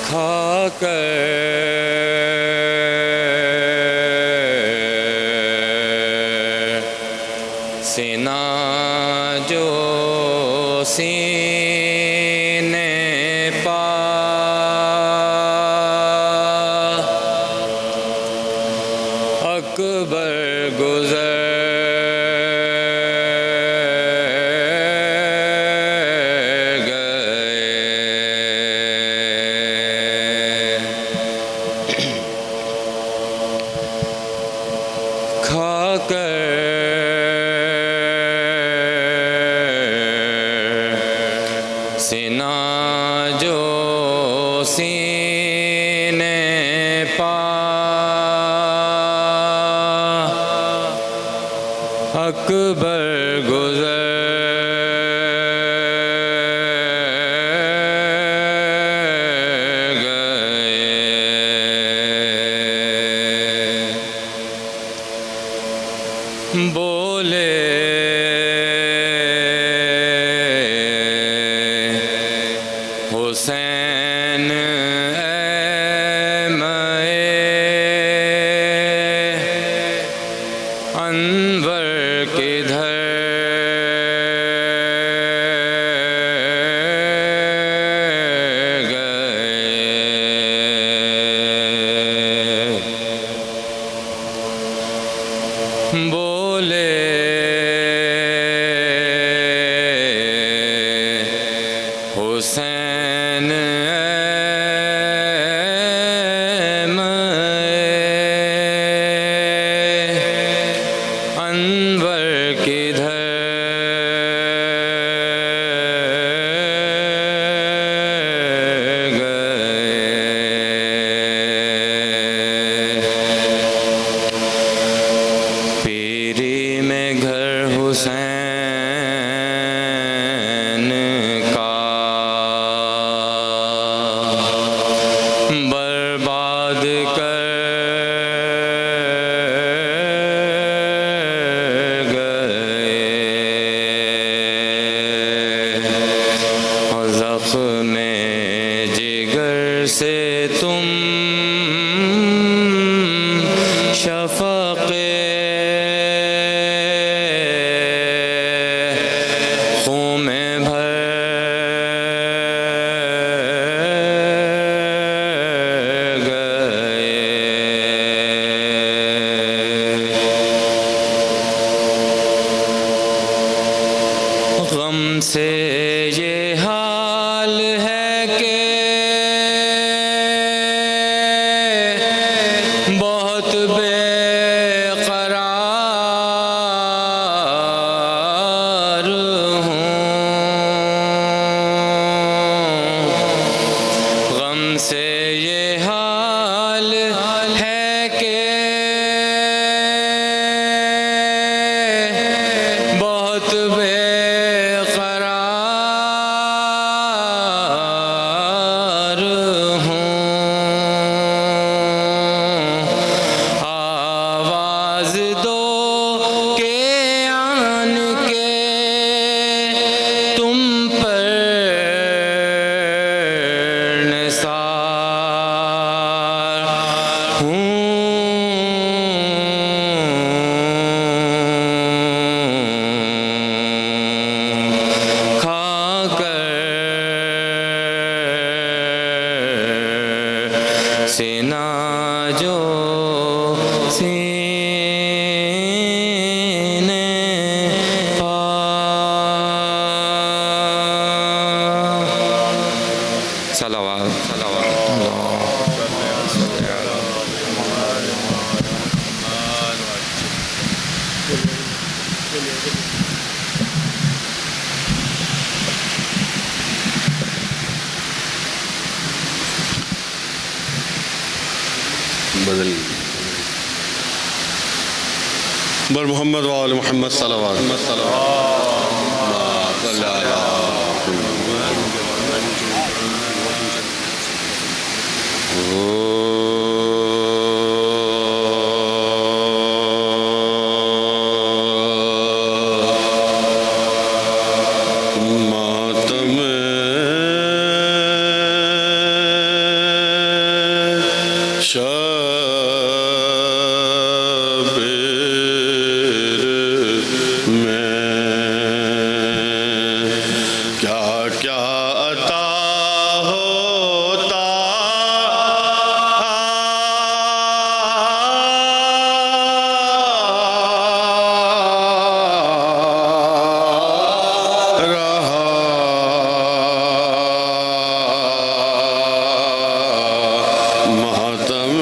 کھا کر سینہ جو سینے پا اکبر گزر کھا کر سینہ جو سینے پا اکبر گزر بولے حسین اے مئے انور کدھر گئے بولے حسین اے مئے انور کدھر گئے پیری میں گھر حسین کا برباد کر گئے اور زخم جگر سے تم شفق خون میں بھر غم سے یہ حال ہے کہ بہت بے قرار ہوں غم سے یہ حال ہے کہ بہت بے آواز دو کہ آن کے تم پر نثار ہوں کھا کر سینہ جو سینے پا صلوات بدل بر محمد و آل محمد صلوات ماتم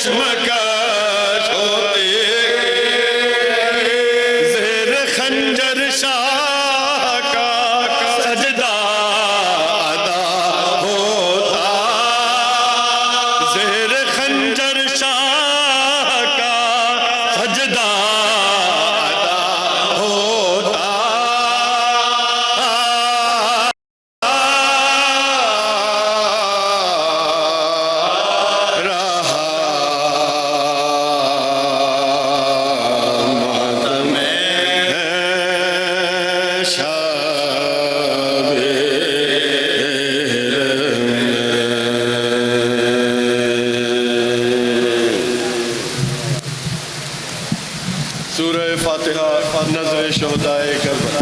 کشمکش ہوتے زیر خنجر شاہ کا سجدہ ادا ہوتا زیر خنجر شاہ کا سجدہ ادا ہوتا سورہ فاتحہ نظر شہدائے کربلا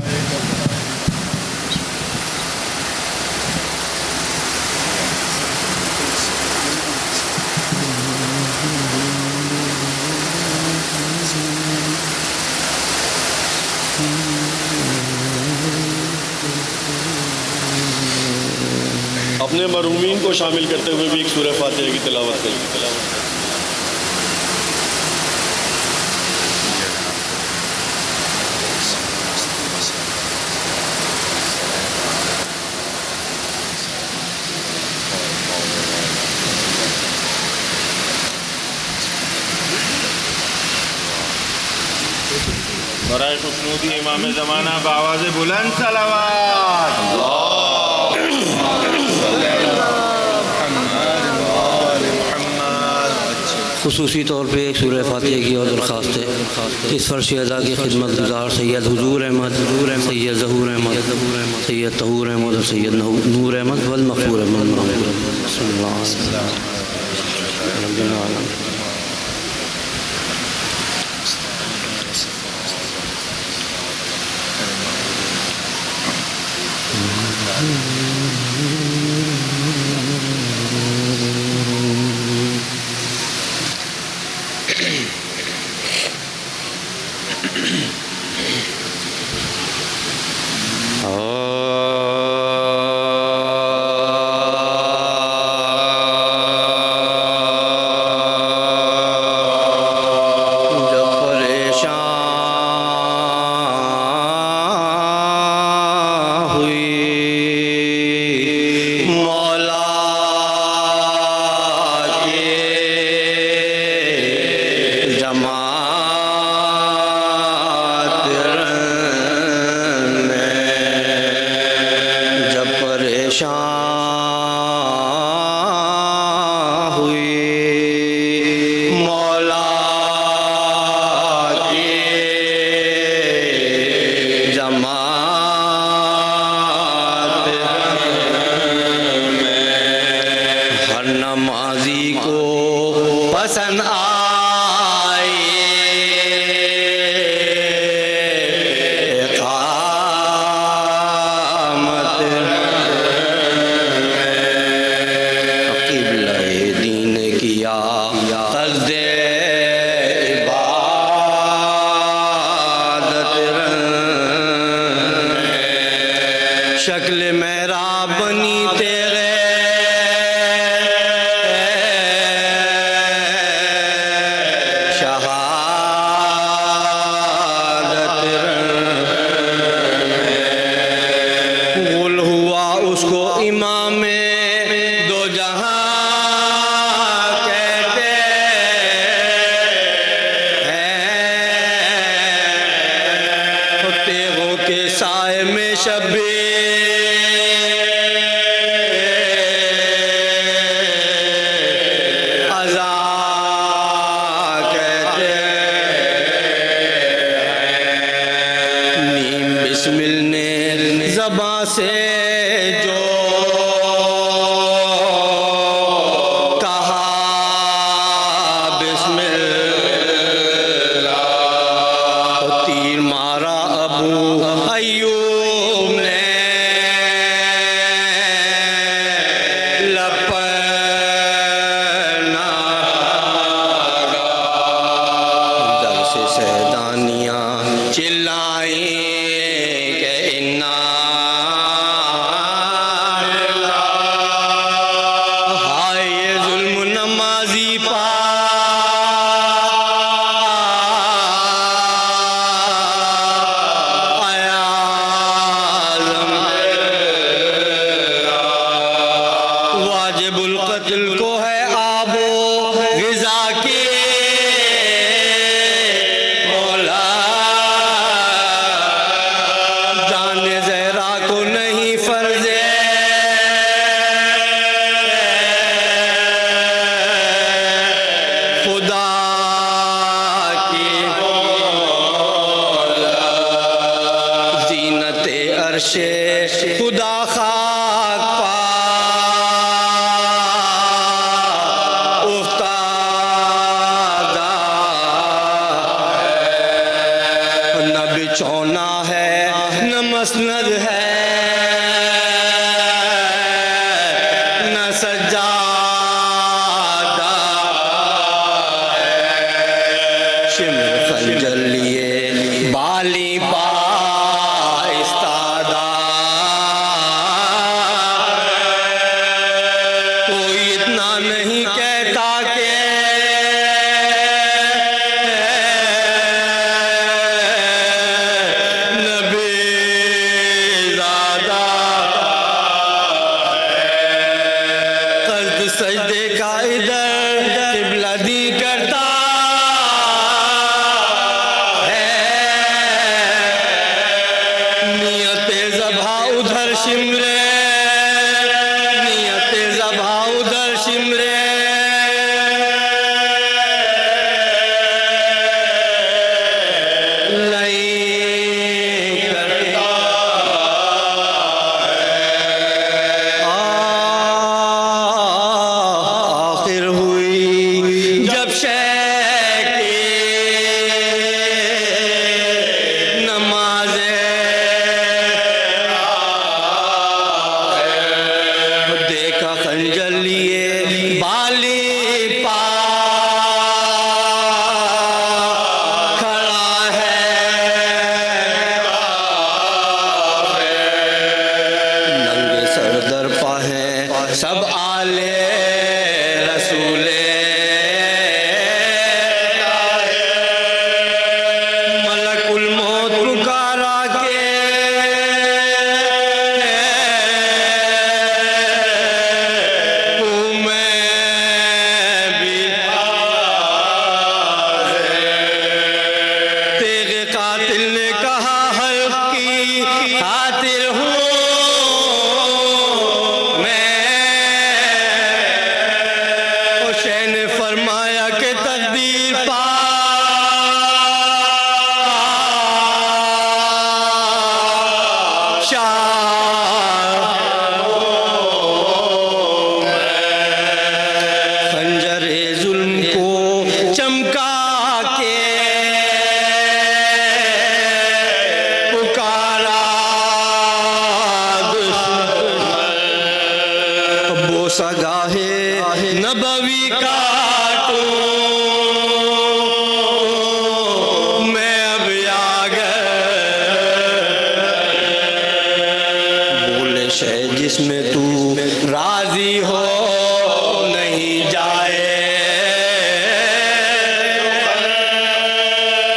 اپنے مرحومین کو شامل کرتے ہوئے بھی ایک سورہ فاتحہ کی تلاوت کریں برائے خوشنودی امام زمانہ بآواز بلند صلوات خصوصی طور پہ ایک سورہ فاتحہ کی اور درخواست ہے اس فرش ادا کی خدمت گزار سید حضور احمد سید ظہور احمد سید طہور احمد اور سید نور احمد والمغفور احمد بسم اللہ رب العالمین شکل میرا بنی تیرے شہادت غل ہوا اس کو امام دو جہاں کہتے ہیں تیغوں کے سائے میں شبیر زباں سے جو کہا بسم اللہ تیر مارا ابو ایوب نے لپنا در سے سہدانیاں چلائیں کہ انا واجب القتل کو ہے آب و غذا کی مولا، جان زہرا کو نہیں فرض خدا کی زینت عرش خدا خاک پا افتادہ، نہ بچھونا ہے نہ مسند ہے نہ سجادہ، شمر خنجر لیے بالی پا استادہ، کوئی اتنا نہیں کہتا کہ نبی زادہ، قصد سجدے کا ادھر قبلہ دی کرتا ہے، نیت ذبح ادھر شمرے، نیت ذبح ادھر شمرے، نہیں کرتا آخر ہوئی جب شے کی نماز، دیکھا خنجر لیے بالی پا کھڑا ہے، ننگے سر در پا ہیں سب آل رسول، ملک الموت پکارا کے میں بھی تیغ قاتل نے کہا حلق کی خاطر ہوں میں، حسین نے فرمایا کہ تقدیر پا خنجر ظلم کو چمکا کے پکارا بوسہ گاہے نبوی کاٹوں میں اب بولے شے جس میں تو راضی ہو نہیں جائے،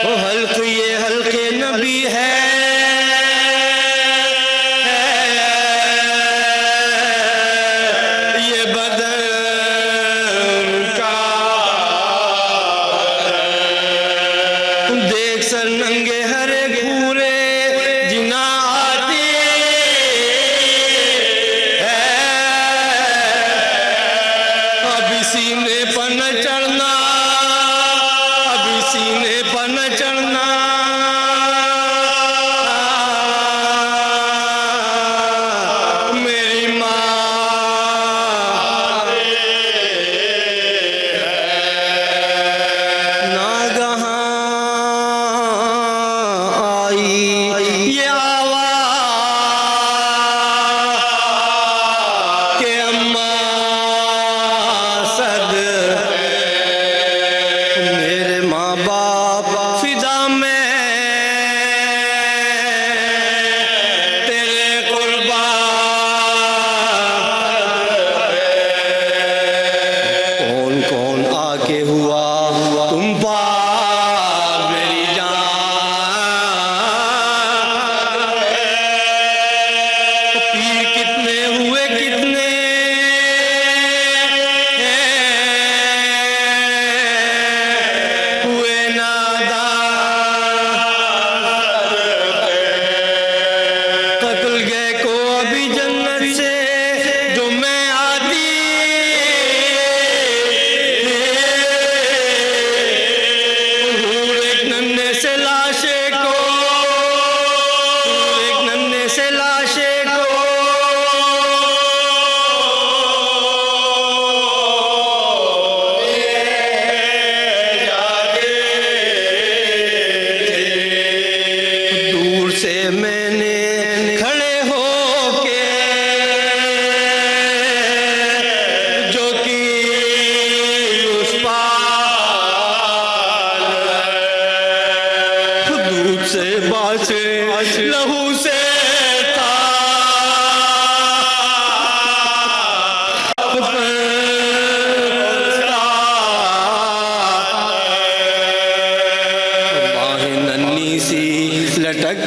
وہ حلق یہ حلق نبی ہے، یہ بدن کا دیکھ سر ننگے ہرے گھورے جنا آتی ہے، ابھی سینے پر نہ چڑھنا، ابھی سینے پر نہ چڑھنا، میری ماں ناگہاں آئی یہ آواز کہ اماں صد، میرے ماں باپ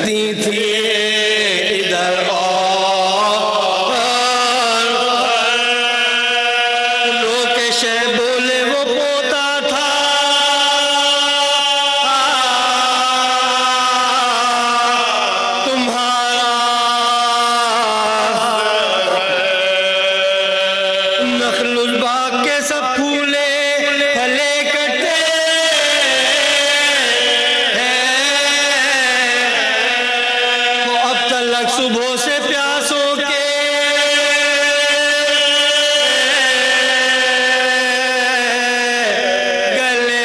کرتی تھی ادھر اور لوگ کے شے بولے وہ پوتا تھا تمہارا نخل الباغ کے سب پھولے پھلے کٹے وہ اب تلک صبح سے پیاسوں کے گلے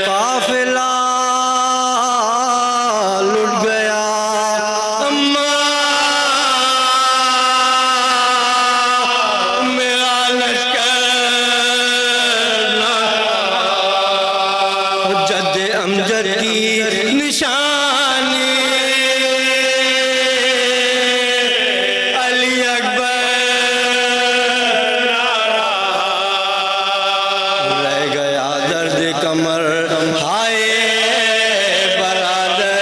قافلہ لٹ گیا میرا لشکر جد امجد کی نشانی علی اکبر رہ گیا درد کمر ہائے برادر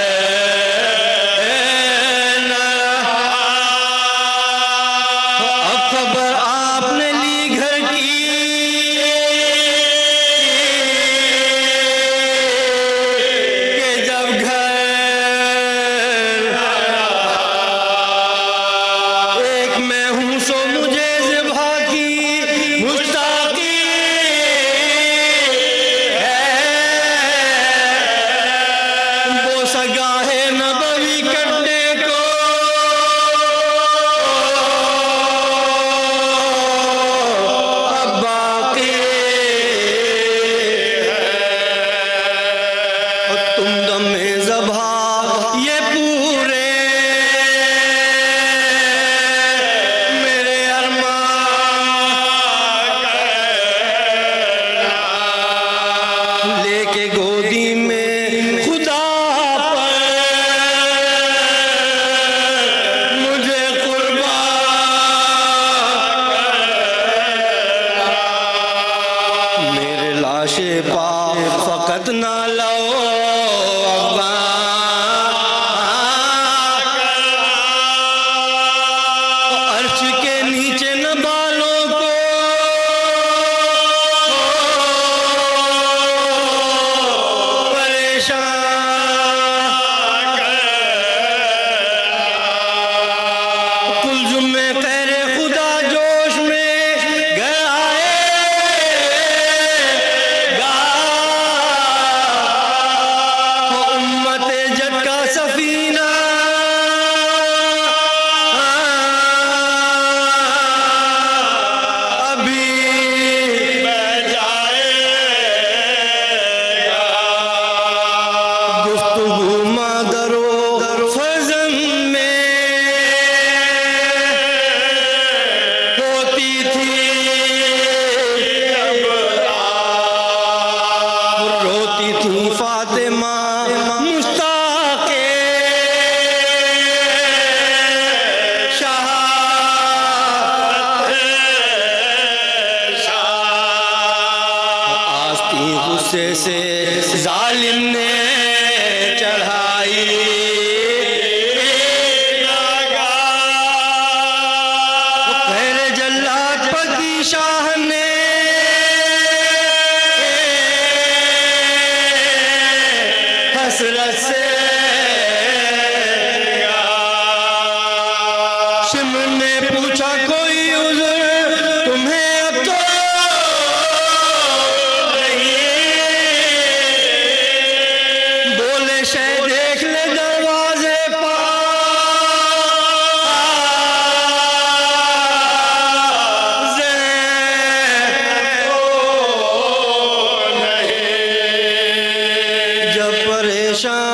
اب خبر آپ نے لی گھر کی کہ جب گھر ایک میں ہوں سو مجھے ذبح کی مشتاقی ہے بوسہ گاہ نبوی کرنے کو اب باقی اور تم دم ذبح یہ پورے میرے ارمان لے کے گودی میں خدا پر مجھے قربان میرے لاش پا فقط نہ لو عرش کے نیچے نہ بالوں کو پریشان کلزم میں خیر خدا جوش میں گھر آئے گا وہ امت جد کا سفینہ ابھی گفتگو مادر و فرزند میں ہوتی تھی روتی تھی فاطمہ مشتاق شاہ آستی غصے سے ظالم نے چڑھائی خیر جلات پکی شاہ نے حسرت سے شمر نے پوچھا کوئی عذر تمہیں اب تو نہیں بولے شے دیکھ لے دروازے جب پریشان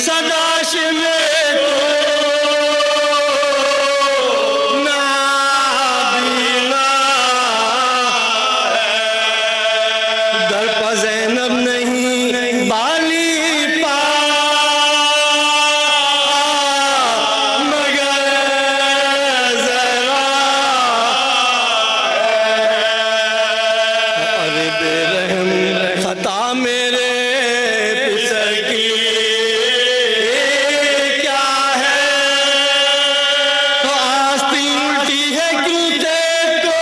صداش میں تو نابینا ہے، در پا زینب نہیں بالی پا مگر زہرا ہے۔ ارے بے رحم خطا میرے پسر کی کیا ہے، تو آستین الٹی ہے کیوں تیرے کو،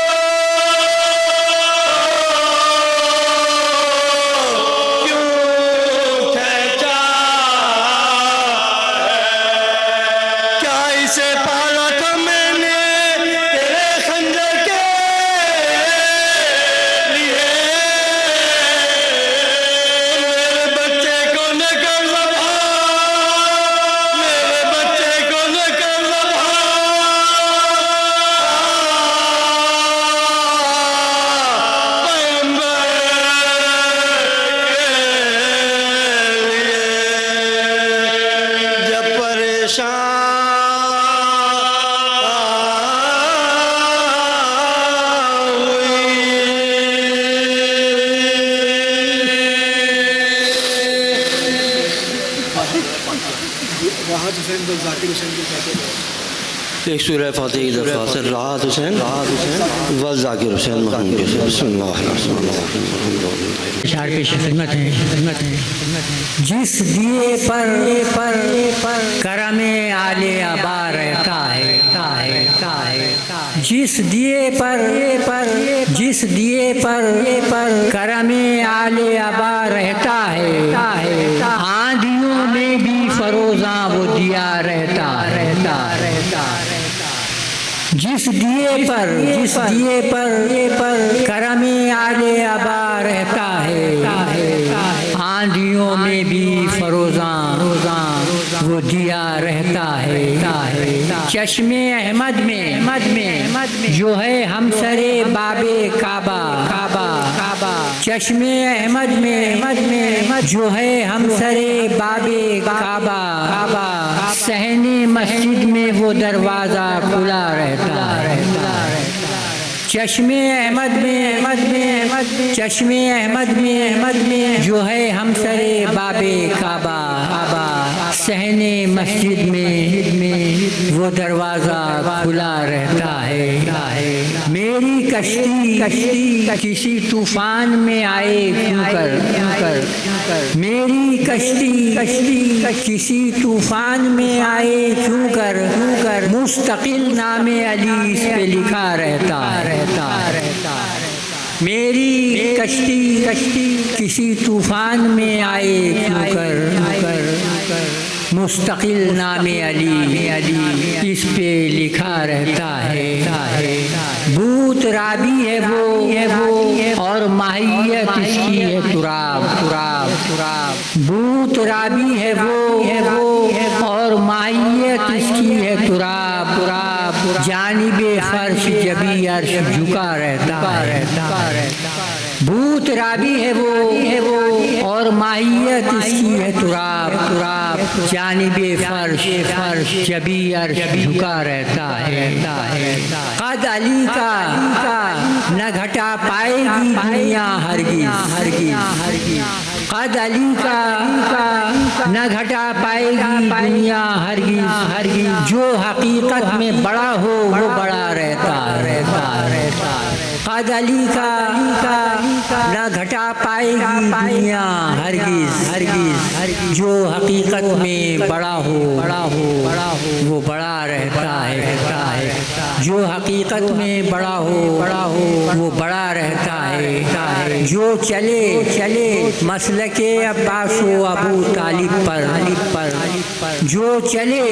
کیوں کھینچا ہے، کیا اسے پالا تھا میں نے تیرے خنجر کے لیے، میرے بچے کو نہ کر ذبح، میرے بچے کو نہ کر ذبح، پیغمبر کے لیے جب پریشان ایک سورہ فاتحہ کی درخواست ہے، راحت حسین والذاکر حسین مرحوم کے سے بسم اللہ الرحمن الرحیم۔ اشعار پیش خدمت ہیں۔ جس دیے پر کرم آل ابا رہتا ہے، جس دیے پر کرم آل ابا رہتا ہے، آندھیوں میں بھی فروزاں وہ دیا رہتا ہے۔ جس دیے پر کرم آل ابا رہتا ہے، آندھیوں میں بھی فروزاں وہ دیا رہتا ہے۔ چشم احمد میں جو ہے ہمسر باب کعبہ، چشم احمد میں جو ہے ہمسر باب کعبہ، صحن مسجد میں وہ دروازہ کھلا رہتا ہے۔ چشم احمد میں جو ہے ہمسر باب کعبہ، صحن مسجد میں وہ دروازہ کھلا رہتا ہے۔ میری کشتی کسی طوفان میں آئے کیوں کر، میری کشتی کسی طوفان میں آئے کیوں کر، مستقل نام علی اس پہ لکھا رہتا ہے۔ میری کشتی کسی طوفان میں آئے کیوں کر، مستقل نام علی اس پہ لکھا رہتا ہے۔ بھوت رابی ہے وہ اور ماہیت اس کی ہے تراب، بھوت رابی ہے وہ اور ماہیت اس کی ہے تراب، جانب فرش جبی عرش جھکا رہتا ہے۔ بھوت رابی ہے وہ اور ماہیت اس کی ہے تراب، جانب فرش جبی عرش جھکا رہتا ہے۔ قد علی کا نہ گھٹا پائے گی دنیا ہرگز، قد علی کا نہ گھٹا پائے گی دنیا ہرگز، جو حقیقت میں بڑا ہو وہ بڑا رہتا ہے۔ قد علی کا نہ گھٹا پائے گی دنیا ہرگز، جو حقیقت میں بڑا ہو وہ بڑا رہتا ہے۔ جو حقیقت میں بڑا ہو وہ بڑا رہتا ہے۔ جو چلے مسلک عباس و ابو طالب پر، جو چلے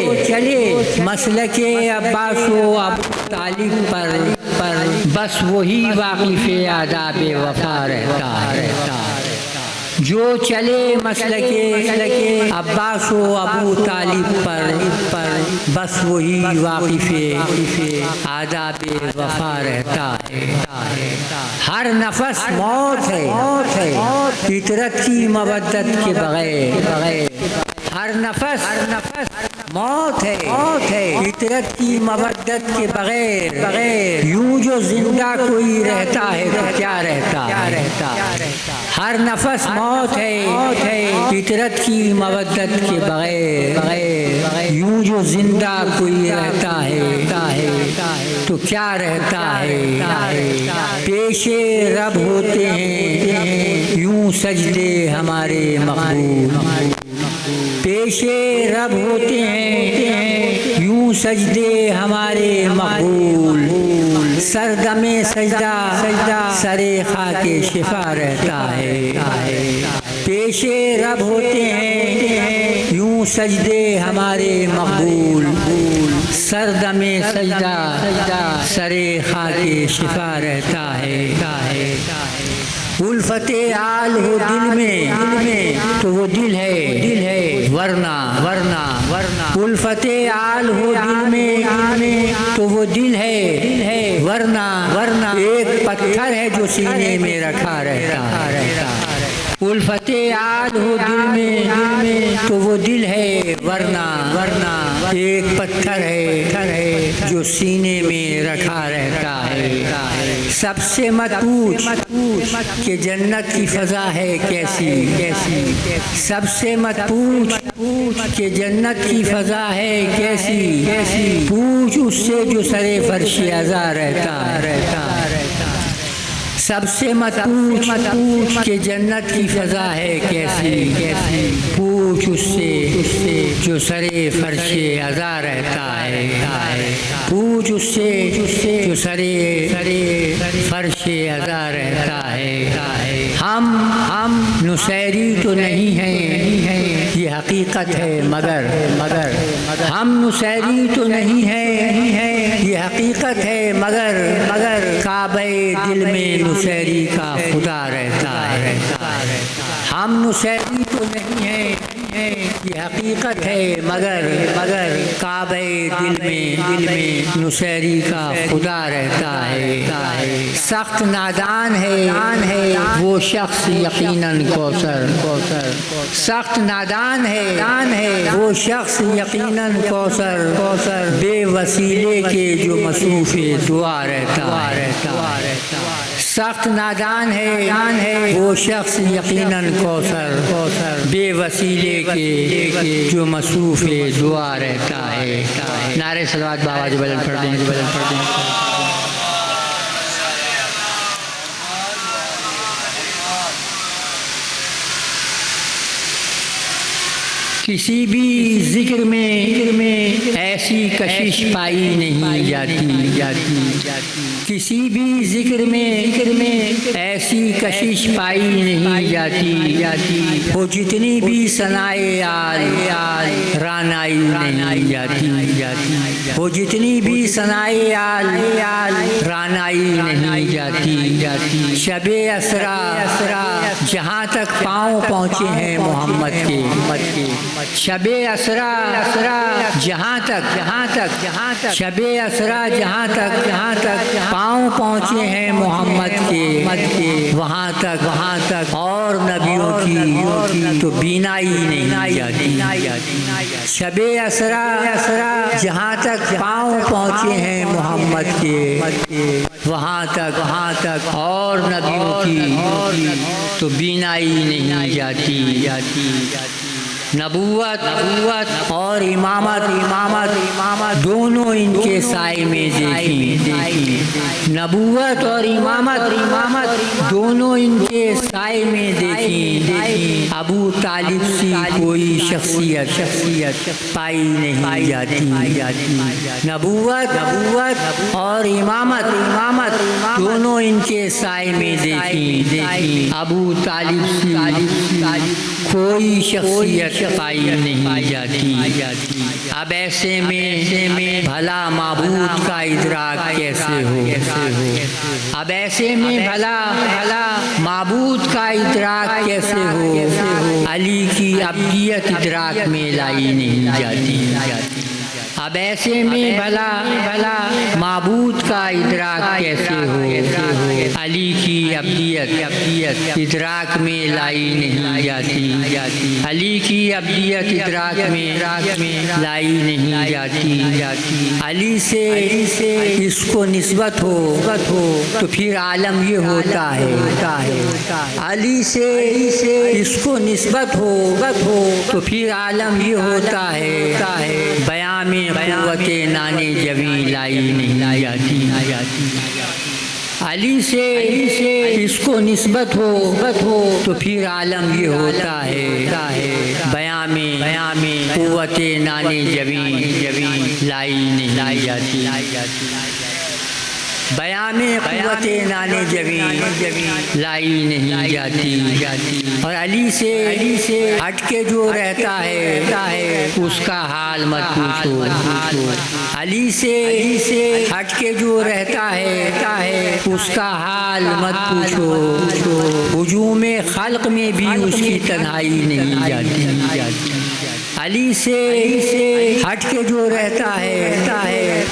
مسلک عباس و ابو طالب پر، بس وہی واقف آداب وفا رہتا ہے۔ جو چلے مسلک عباس و ابو طالب پر، بس وہی واقف آداب وفا رہتا ہے۔ ہر نفس موت ہے فطرت کی مودت کے بغیر، ہر نفس موت ہے فطرت کی مودت کے بغیر یوں جو زندہ کوئی رہتا ہے تو کیا رہتا ہر نفس موت ہے فطرت کی مودت کے بغیر یوں جو زندہ کوئی رہتا ہے تو کیا رہتا ہے پیش رب ہوتے ہیں یوں سجدے ہمارے مقبول پیش رب ہوتے ہیں یوں سجدے ہمارے مقبول سردم سجدہ سرے خاک شفا رہتا ہے پیش رب ہوتے ہیں یوں سجدے ہمارے مقبول سردم سجدہ سرے خاک شفا رہتا ہے الفت آل ہو دل میں تو وہ دل ہے ورنہ الفت آل ہو دل میں تو وہ دل ہے ورنہ ایک پتھر ہے جو سینے میں رکھا رہتا الفت آل ہو دل میں تو وہ دل ہے ورنہ ایک پتھر ہے جو سینے میں رکھا رہتا ہے سب سے مت پوچھ کہ جنت کی فضا ہے کیسی سب سے مت پوچھ کہ جنت کی فضا ہے کیسی پوچھ اس سے جو سرے فرش عزا رہتا سب سے مت پوچھ کہ جنت کی فضا ہے کیسی پوچھ اس سے جو سرے فرش عزا رہتا ہے پوچھ اس سے جو سرے فرش عزا رہتا ہے ہم نصیری تو نہیں ہیں یہ حقیقت ہے مگر ہم نصیری تو نہیں ہیں یہ حقیقت ہے مگر کعبہ دل میں نصیری کا خدا رہتا ہے ہم نصیری تو نہیں ہیں یہ حقیقت ہے مگر کعبہ دل میں نصیری کا خدا رہتا ہے سخت نادان ہے وہ شخص یقیناً کوثر سخت نادان ہے وہ شخص یقیناً کوثر بے وسیلے کے جو مصروف دعا رہتا سخت نادان ہے وہ شخص یقیناً کوثر بے وسیلے کے جو مصروف دعا رہتا ہے نعرہ صلوات بآواز بلند پڑھ دیں کسی بھی ذکر میں ایسی کشش پائی نہیں جاتی کسی بھی ذکر میں ایسی کشش پائی نہیں جاتی وہ جتنی بھی ثنائے آل رانائی نہیں جاتی وہ جتنی بھی ثنائے آل رانائی نہیں جاتی شب اسرا جہاں تک پاؤں پہنچے ہیں محمد کے شب اسرا جہاں تک شب اسرا جہاں تک پاؤں پہنچے ہیں محمد کے وہاں تک اور نبیوں کی تو بینائی نہیں جاتی شب اسرا جہاں تک پاؤں پہنچے ہیں محمد کے وہاں تک اور نبیوں کی تو بینائی نہیں جاتی نبوت اور امامت دونوں ان کے سائے میں دیکھیں نبوت اور امامت دونوں ان کے سائے میں دیکھیں ابو طالب سی کوئی شخصیت پائی نہیں جاتی نبوت اور امامت دونوں ان کے سائے میں دیکھیں ابو طالب سی کوئی شخصیت پائی نہیں جاتی اب ایسے میں بھلا معبود کا ادراک کیسے ہو اب ایسے میں بھلا معبود کا ادراک کیسے ہو علی کی ابدیت ادراک میں لائی نہیں جاتی اب ایسے میں بھلا معبود کا ادراک کیسے ہو؟ علی کی ابدیت ادراک میں لائی نہیں جاتی، علی کی ابدیت ادراک میں لائی نہیں جاتی۔ علی سے اس کو نسبت ہو تو پھر عالم یہ ہوتا ہے، علی سے اس کو نسبت ہو تو پھر عالم یہ ہوتا ہے، بیان میں قوت نانے جوی لائی نہیں جاتی۔ علی سے اس کو نسبت ہو تو پھر عالم یہ ہوتا ہے، بیان میں قوت نانے جوی لائی نہیں جاتی۔ بیان میں قوت نانے جوی لائی نہیں جاتی، اور علی سے ہٹ کے جو رہتا ہے اس کا حال مت پوچھو، علی سے ہٹ کے جو رہتا ہے اس کا حال مت پوچھو، ہجوم خلق میں بھی اس کی تنہائی نہیں جاتی۔ علی سے ہٹ کے جو رہتا ہے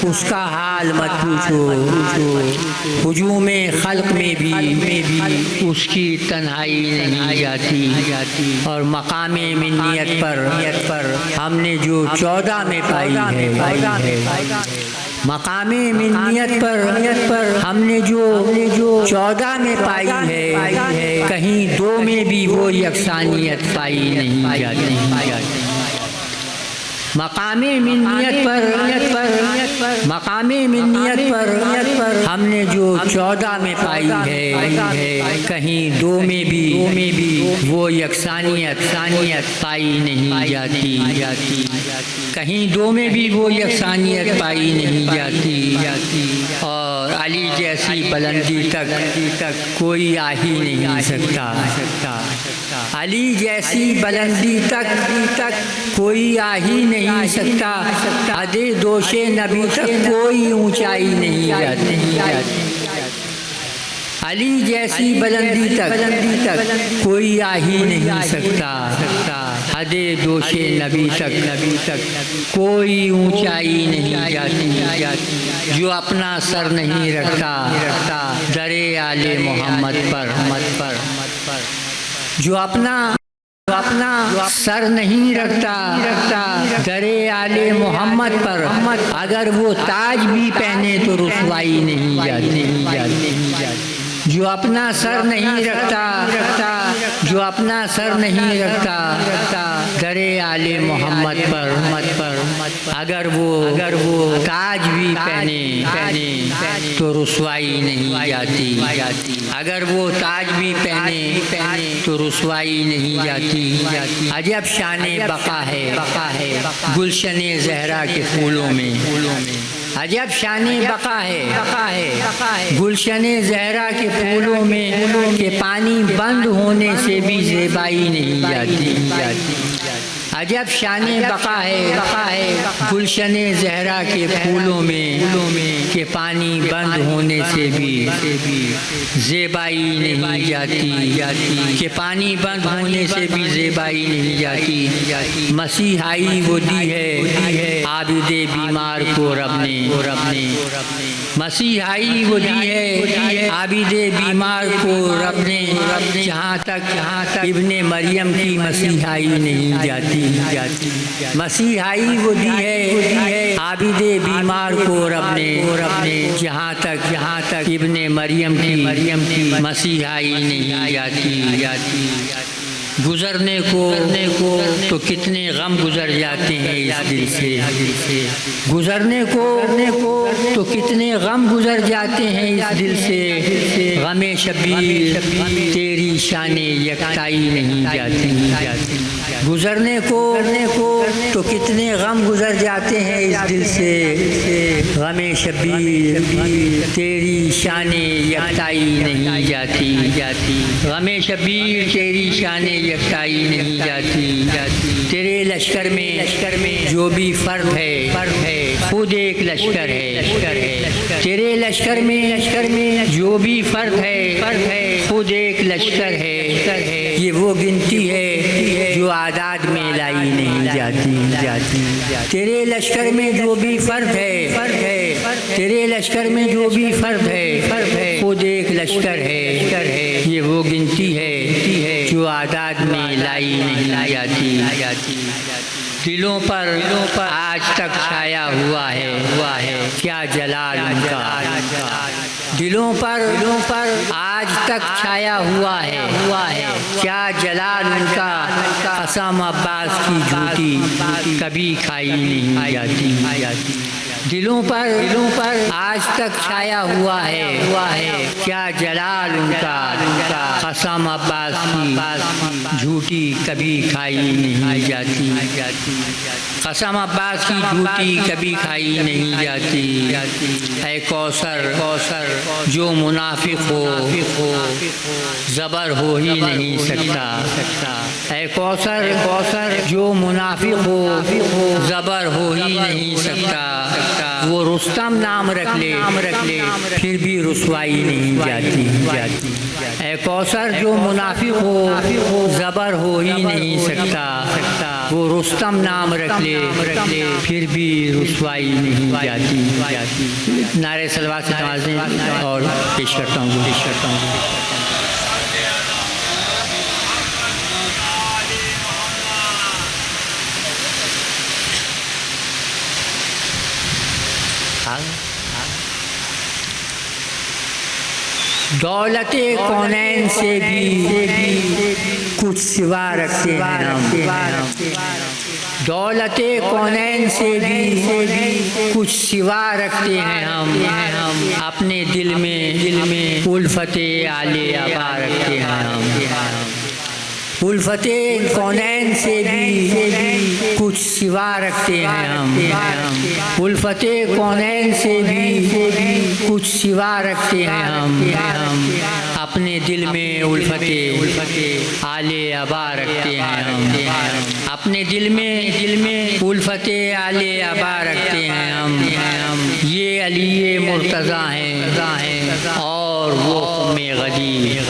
اس کا حال مت پوچھو، ہجوم خلق میں بھی اس کی تنہائی نہیں جاتی۔ اور مقام منیت پر ہم نے جو 14 میں پائی ہے، مقام منیت پر ہم نے جو 14 میں پائی ہے، کہیں 2 میں بھی وہ یکسانیت پائی نہیں جاتی۔ مقام منیت پر ہم نے جو 14 میں پائی ہے، کہیں 2 میں بھی وہ یکسانیت پائی نہیں جاتی، کہیں 2 میں بھی وہ یکسانیت پائی نہیں جاتی۔ اور علی جیسی بلندی تک کوئی آ ہی نہیں سکتا، علی جیسی بلندی تک کوئی آ ہی نہیں سکتا، حد دوش نبی تک کوئی اونچائی نہیں جاتی۔ علی جیسی بلندی تک کوئی آ ہی نہیں سکتا، حد دوش نبی تک کوئی اونچائی نہیں جاتی۔ جو اپنا سر نہیں رکھتا در آل محمد پر، جو اپنا سر نہیں رکھتا در آل محمد پر، اگر وہ تاج بھی پہنے تو رسوائی نہیں جاتی۔ جو اپنا سر نہیں رکھتا در آل محمد پر، اگر وہ تاج بھی پہنے تو رسوائی نہیں جاتی، اگر وہ تاج بھی پہنے تو رسوائی نہیں جاتی۔ عجب شان بقا ہے گلشن زہرا کے پھولوں میں، عجب شان بقا ہے گلشن زہرا کے پھولوں میں، کہ پانی بند ہونے سے بھی زیبائی نہیں جاتی۔ عجب شان بقا ہے گلشن زہرا کے پھولوں میں، کہ پانی بند ہونے سے بھی زیبائی نہیں جاتی، کہ پانی بند ہونے سے بھی زیبائی نہیں جاتی۔ مسیحائی وہ دی ہے عابد بیمار کو رب نے، مسیحائی وہ دی ہے عابد بیمار کو رب نے، جہاں تک ابن مریم کی مسیحائی نہیں جاتی۔ مسیحائی وہ دی ہے عابد بیمار کو رب نے، جہاں تک ابن مریم کی مسیحائی نہیں جاتی۔ گزرنے کو تو کتنے غم گزر جاتے ہیں اس دل سے، گزرنے کو تو کتنے غم گزر جاتے ہیں اس دل سے، غم شبیر تیری شان یکتائی نہیں جاتی۔ گزرنے کو تو کتنے غم گزر جاتے ہیں اس دل سے، غم شبیر تیری شان یکتائی نہیں جاتی، غم شبیر تیری شان یکتائی نہیں جاتی۔ تیرے لشکر میں جو بھی فرد ہے خود ایک لشکر ہے تیرے لشکر میں جو بھی فرد ہے خود ایک لشکر ہے یہ وہ گنتی ہے جو اعداد میں لائی نہیں جاتی تیرے لشکر میں جو بھی فرد ہے تیرے لشکر میں جو بھی فرد ہے خود ایک لشکر ہے یہ وہ گنتی ہے جو اعداد میں لائی نہیں جاتی دلوں پر آج تک چھایا ہوا ہے کیا جلال ان کا دلوں پر آج تک چھایا ہوا ہے کیا جلال ان کا قسم عباس کی جھوٹی کبھی کھائی نہیں جاتی دلوں پر آج تک چھایا ہوا ہے کیا جلال ان کا قسم عباس کی جھوٹی کبھی کھائی نہیں جاتی قسم عباس کی جھوٹی کبھی کھائی نہیں جاتی اے کوثر جو منافق ہو زبر ہو ہی نہیں سکتا اے کوثر جو منافق ہو زبر ہو ہی نہیں سکتا وہ رستم نام رکھ لے پھر بھی رسوائی نہیں جاتی اے کوثر جو منافق ہو زبر ہو ہی نہیں سکتا وہ رستم نام رکھ لے پھر بھی رسوائی نہیں جاتی نعرے صلوات سے نوازیں اور پیش کرتا ہوں دولت کونین سے بھی کچھ سوا رکھتے ہیں ہم دولت کونین سے بھی کچھ سوا رکھتے ہیں ہم اپنے دل میں الفت آل ابا رکھتے ہیں ہم الفت کونین سے بھی کچھ سوا رکھتے ہیں ہم الفت کونین سے بھی کچھ سوا رکھتے ہیں ہم اپنے دل میں الفت آل ابا رکھتے ہیں ہم اپنے دل میں الفت آل ابا رکھتے ہیں ہم یہ علی مرتضیٰ ہیں اور وہ خم غدیر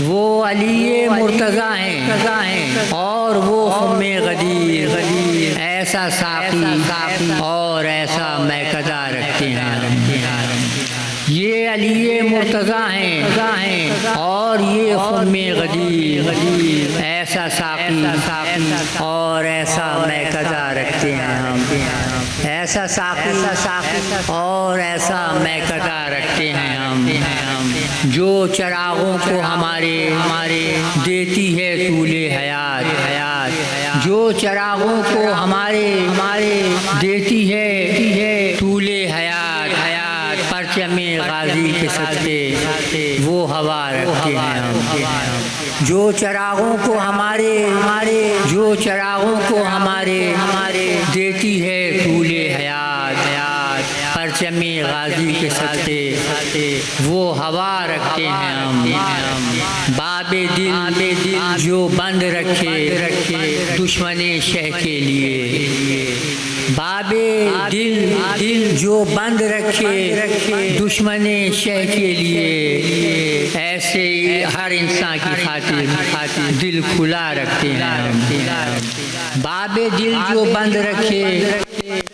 وہ علی مرتضیٰ ہیں اور وہ خم غدیر ایسا ساقی اور ایسا میکدہ رکھتے ہیں یہ علی مرتضیٰ ہیں اور یہ خم غدیر ایسا ساقی اور ایسا میکدہ رکھتے ہیں ہم ایسا ساقی اور ایسا میکدہ رکھتے ہیں ہم جو چراغوں کو ہمارے دیتی ہے طول حیات جو چراغوں کو ہمارے دیتی ہے طول حیات پرچم غازی کے صدقے وہ ہوا رکھتے ہیں ہم جو چراغوں کو ہمارے دیتی ہے طول حیات پرچم غازی کے صدقے وہ ہوا رکھتے ہیں ہم باب دل جو بند رکھے دشمن شہ کے لیے باب دل جو بند رکھے دشمن شہ کے لیے ایسے ہر انسان کی خاطر دل کھلا رکھتے ہیں ہم باب دل جو بند رکھے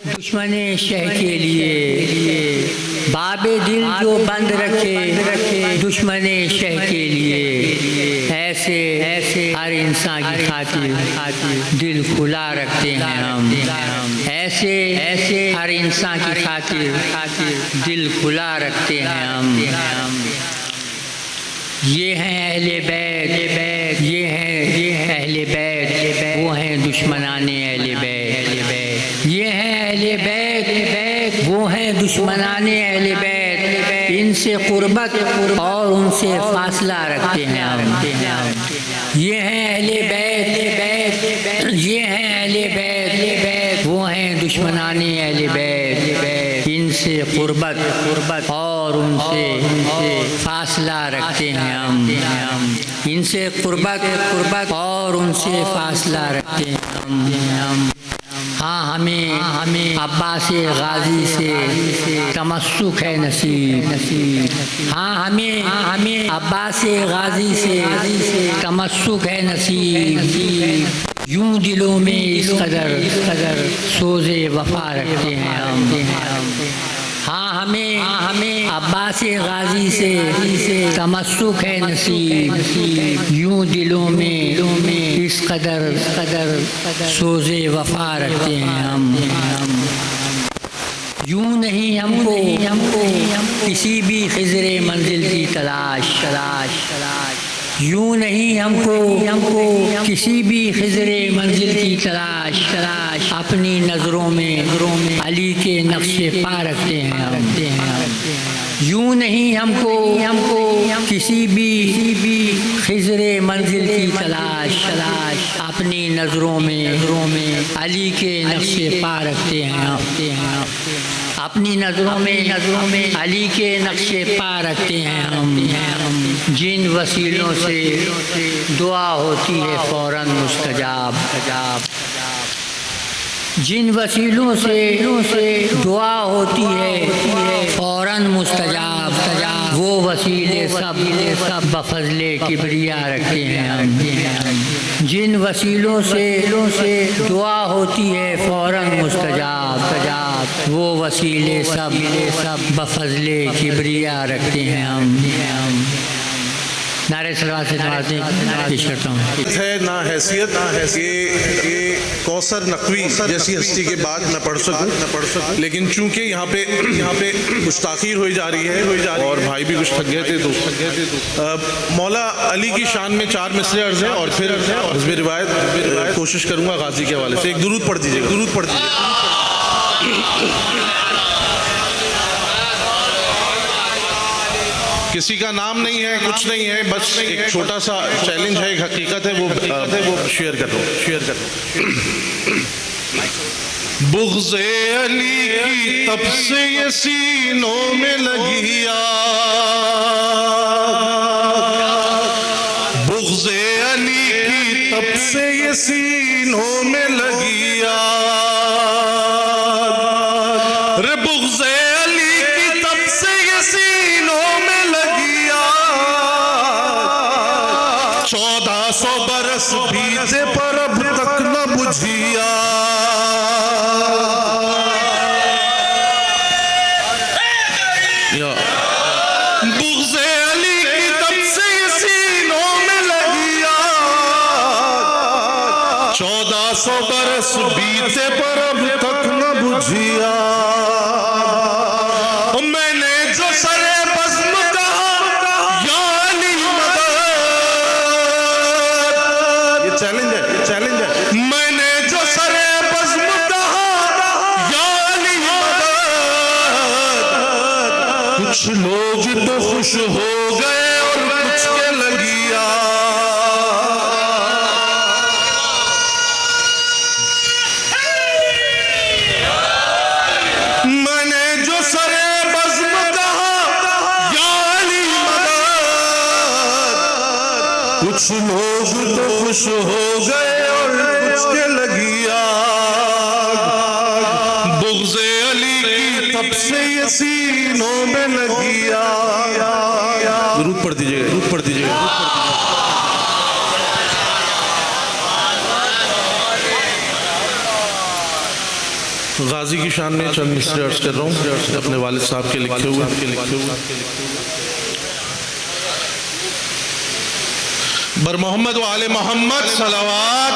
دشمن شہ کے لیے باب دل جو بند رکھے دشمن شہ کے لیے ایسے ہر انسان کی خاطر دل کھلا رکھتے ہیں ہم ایسے ہر انسان کی خاطر دل کھلا رکھتے ہیں ہم یہ ہیں اہل بیت یہ ہیں اہل بیت وہ ہیں دشمنان اہل بیت یہ ہیں اہل بیت وہ ہیں دشمنان اہل بیت ان سے قربت اور ان سے فاصلہ رکھتے ہیں ہم یہ ہیں اہل بیت یہ ہیں اہل بیت وہ ہیں دشمنان اہل بیت ان سے قربت اور ان سے فاصلہ رکھتے ہیں ہم ان سے قربت اور ان سے فاصلہ رکھتے ہیں ہم ہاں ہمیں عباس غازی سے تمسک ہے نصیب، ہاں ہمیں عباس غازی سے تمسک ہے نصیب، یوں دلوں میں اس قدر سوز وفا رکھتے ہیں ہم، ہاں ہمیں عباس غازی سے تمسک ہے نصیب، یوں دلوں میں اس قدر سوز وفا رکھتے ہیں ہم، یوں نہیں ہم کو کسی بھی خضر منزل کی تلاش، یوں نہیں ہم کو کسی بھی خضر منزل کی تلاش، اپنی نظروں میں علی کے نقش پا رکھتے ہیں ہم، یوں نہیں ہم کو کسی بھی خضر منزل کی تلاش، اپنی نظروں میں علی کے نقش پا رکھتے ہیں ہم، اپنی نظروں میں علی کے نقش پا رکھتے ہیں ہم، جن وسیلوں سے دعا ہوتی ہے فوراً مستجاب، جن وسیلوں سے دعا ہوتی ہے فوراً مستجاب، وہ وسیلے سب بفضل کبریا رکھتے ہیں ہم، جن وسیلوں سے دعا ہوتی ہے فوراً مستجاب، وہ وسیلے سب بفضل کبریا رکھتے ہیں ہم، نعرہ صلوات سے نوازیں پیش کرتا ہوں۔ ہے نہ حیثیت کہ کوثر نقوی جیسی ہستی کے بعد نہ پڑھ سکوں، لیکن چونکہ یہاں پہ کچھ تاخیر ہوئی جا رہی ہے اور بھائی بھی کچھ تھک گئے تھے، تو مولا علی کی شان میں 4 مصرے عرض ہیں اور پھر حزب روایت کوشش کروں گا غازی کے حوالے سے۔ ایک درود پڑھ دیجیے، درود پڑھ دیجیے۔ کسی کا نام نہیں ہے، کچھ نہیں ہے، بس ایک چھوٹا سا چیلنج ہے، ایک حقیقت ہے، وہ شیئر کر دو۔ بغض علی کی تب سے یہ سینوں میں لگی آگ، بغض علی کی تب سے یہ سینوں میں لگی آگ، رے بغض علی کی تب سے یہ سینوں میں لگی آگ، 1400 برس بیتے پر اب تک نہ بجھی بغض علی کی تب سے یہ سینوں میں لگی آگ، 1400 برس بیتے پر اب تک نہ بجھی آگ، میں نے جو سر بزم کہا یا علی مدد، یہ چیلنج ہے، میں نے جو سر بزم کہا یا علی مدد، کچھ لوگ تو خوش ہو گئے اور کچھ کے لگی آگ، میں نے جو سر بزم کہا یا علی مدد، کچھ لوگ تو خوش ہو گئے اور کچھ کے لگی آگ، بغض علی کی تب سے یہ سینوں میں لگی آگ۔ درود پڑھ دیجئے، درود پڑھ دیجئے۔ غازی کی شان میں چند مصرے عرض کر رہا ہوں اپنے والد صاحب کے لکھے ہوئے۔ بر محمد و آل محمد صلوات،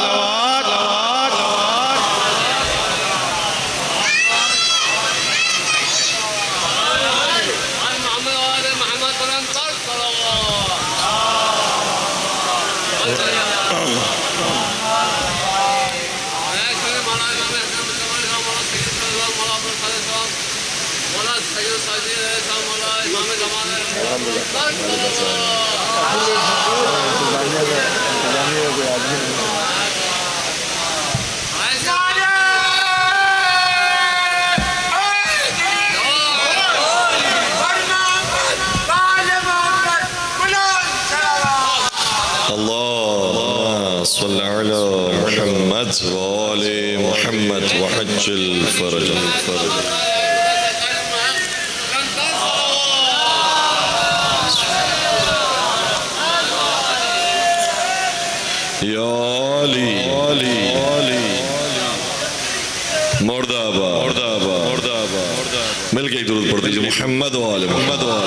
اللهم صل على محمد وآل محمد وعجل فرجه یا علی مرداباد مل کے ایک درود پڑھ دیجئے محمد و آل محمد و آل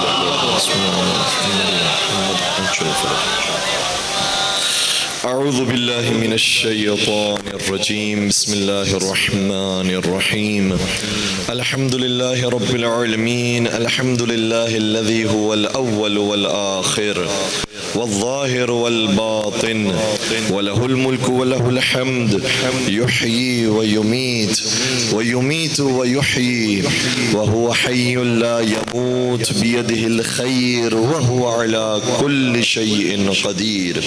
اعوذ باللہ من الشیطان الرجیم بسم اللہ الرحمن الرحیم الحمد للہ رب العالمین الحمد للہ الذي هو الاول والآخر والظاهر والباطن وله الملك وله الحمد يحيي ويميت ويحيي وهو حي لا يموت بيده الخير وهو على كل شيء قدير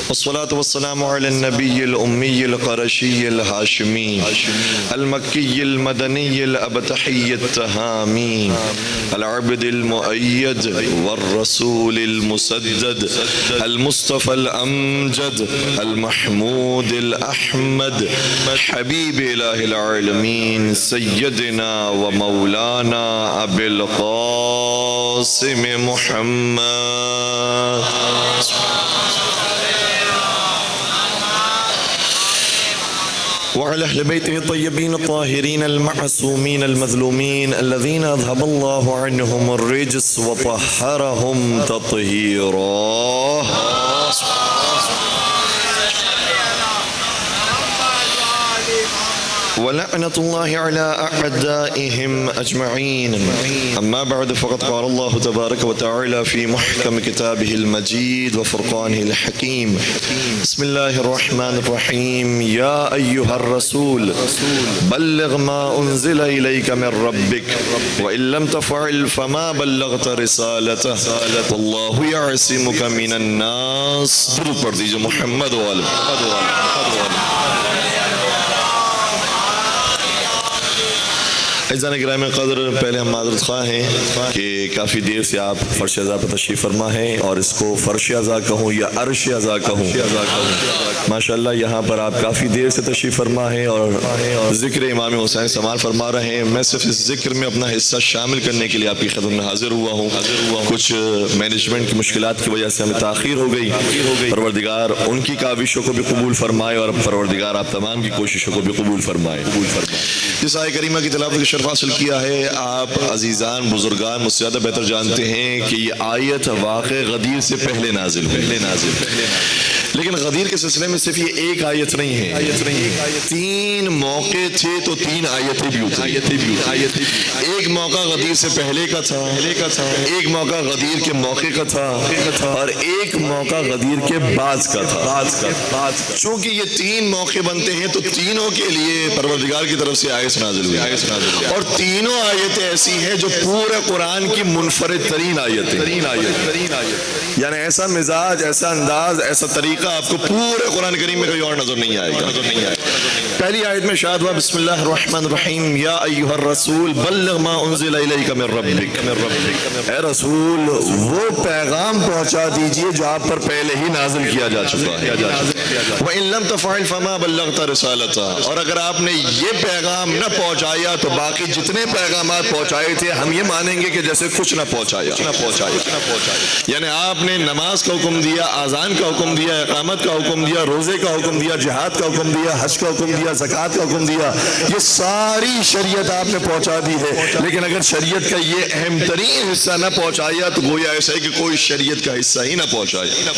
والصلاة والسلام على النبي الأمي القرشي الهاشمي المكي المدني الأبتحي التهامي العبد المؤيد والرسول المسدد المصطفى الأمجد المحمود الأحمد حبيب إله العالمين سيدنا ومولانا أبي القاسم محمد وعلى أهل بيته الطيبين الطاهرين المعصومين المظلومين الذين أذهب الله عنهم الرجس وطهرهم تطهيرا ولعنة الله على أعدائهم أجمعين أما بعد فقد قال الله تبارك وتعالى في محكم كتابه المجيد وفرقانه الحكيم بسم الله الرحمن الرحيم يا أيها الرسول بلغ ما أنزل إليك من ربك وإن لم تفعل فما بلغت رسالته والله يعصمك من الناس درود پڑھ دیجئے محمد وآل عزیزان گرامی قدر پہلے ہم معذرت خواہ ہیں کہ کافی دیر سے آپ فرش عزا پر تشریف فرما ہیں اور اس کو فرش عزا کہوں یا عرش عزا کہوں ماشاءاللہ یہاں پر آپ کافی دیر سے تشریف فرما ہیں اور ذکر امام حسین سماعت فرما رہے ہیں میں صرف اس ذکر میں اپنا حصہ شامل کرنے کے لیے آپ کی خدمت میں حاضر ہوا ہوں کچھ مینجمنٹ کی مشکلات کی وجہ سے ہمیں تاخیر ہو گئی پروردگار ان کی کاوشوں کو بھی قبول فرمائے اور پروردگار آپ تمام کی کوششوں کو بھی قبول فرمائے جس آیہ کریمہ کی تلاوت شرف حاصل کیا ہے آپ عزیزان بزرگان مجھ سے زیادہ بہتر جانتے ہیں کہ یہ آیت واقع غدیر سے پہلے نازل لیکن غدیر کے سلسلے میں صرف یہ ایک آیت نہیں ہے 3 موقع تھے تو 3 آیتیں بھی اتری ایک موقع غدیر سے پہلے کا تھا ایک موقع غدیر کے موقع کا تھا اور ایک موقع غدیر کے بعد کا تھا چونکہ یہ 3 موقع بنتے ہیں تو تینوں کے لیے پروردگار کی طرف سے آیت نازل ہوئی اور تینوں آیتیں ایسی ہیں جو پورے قرآن کی منفرد ترین آیتیں یعنی ایسا مزاج ایسا انداز ایسا طریقہ آپ کو پورے قرآن کریم میں کوئی اور نظر نہیں آئے گا پہلی آیت میں ارشاد ہوا بسم اللہ الرحمن الرحیم یا ایھا الرسول بلغ ما انزل الیک من ربک اے رسول وہ پیغام پہنچا دیجئے جو آپ پر پہلے ہی نازل کیا جا چکا ہے وَإِن لَمْ تَفْعَلْ فَمَا بَلَّغْتَ رِسَالَتَهُ اور اگر آپ نے یہ پیغام نہ پہنچایا تو باقی جتنے پیغامات پہنچائے تھے ہم یہ مانیں گے کہ جیسے کچھ نہ پہنچایا یعنی آپ نے نماز کا حکم دیا اذان کا حکم دیا اقامت کا حکم دیا روزے کا حکم دیا جہاد کا حکم دیا حج کا حکم دیا زکوٰۃ کا حکم دیا یہ ساری شریعت آپ نے پہنچا دی ہے لیکن اگر شریعت کا یہ اہم ترین حصہ نہ پہنچایا تو گویا ایسا ہے کہ کوئی شریعت کا حصہ ہی نہ پہنچایا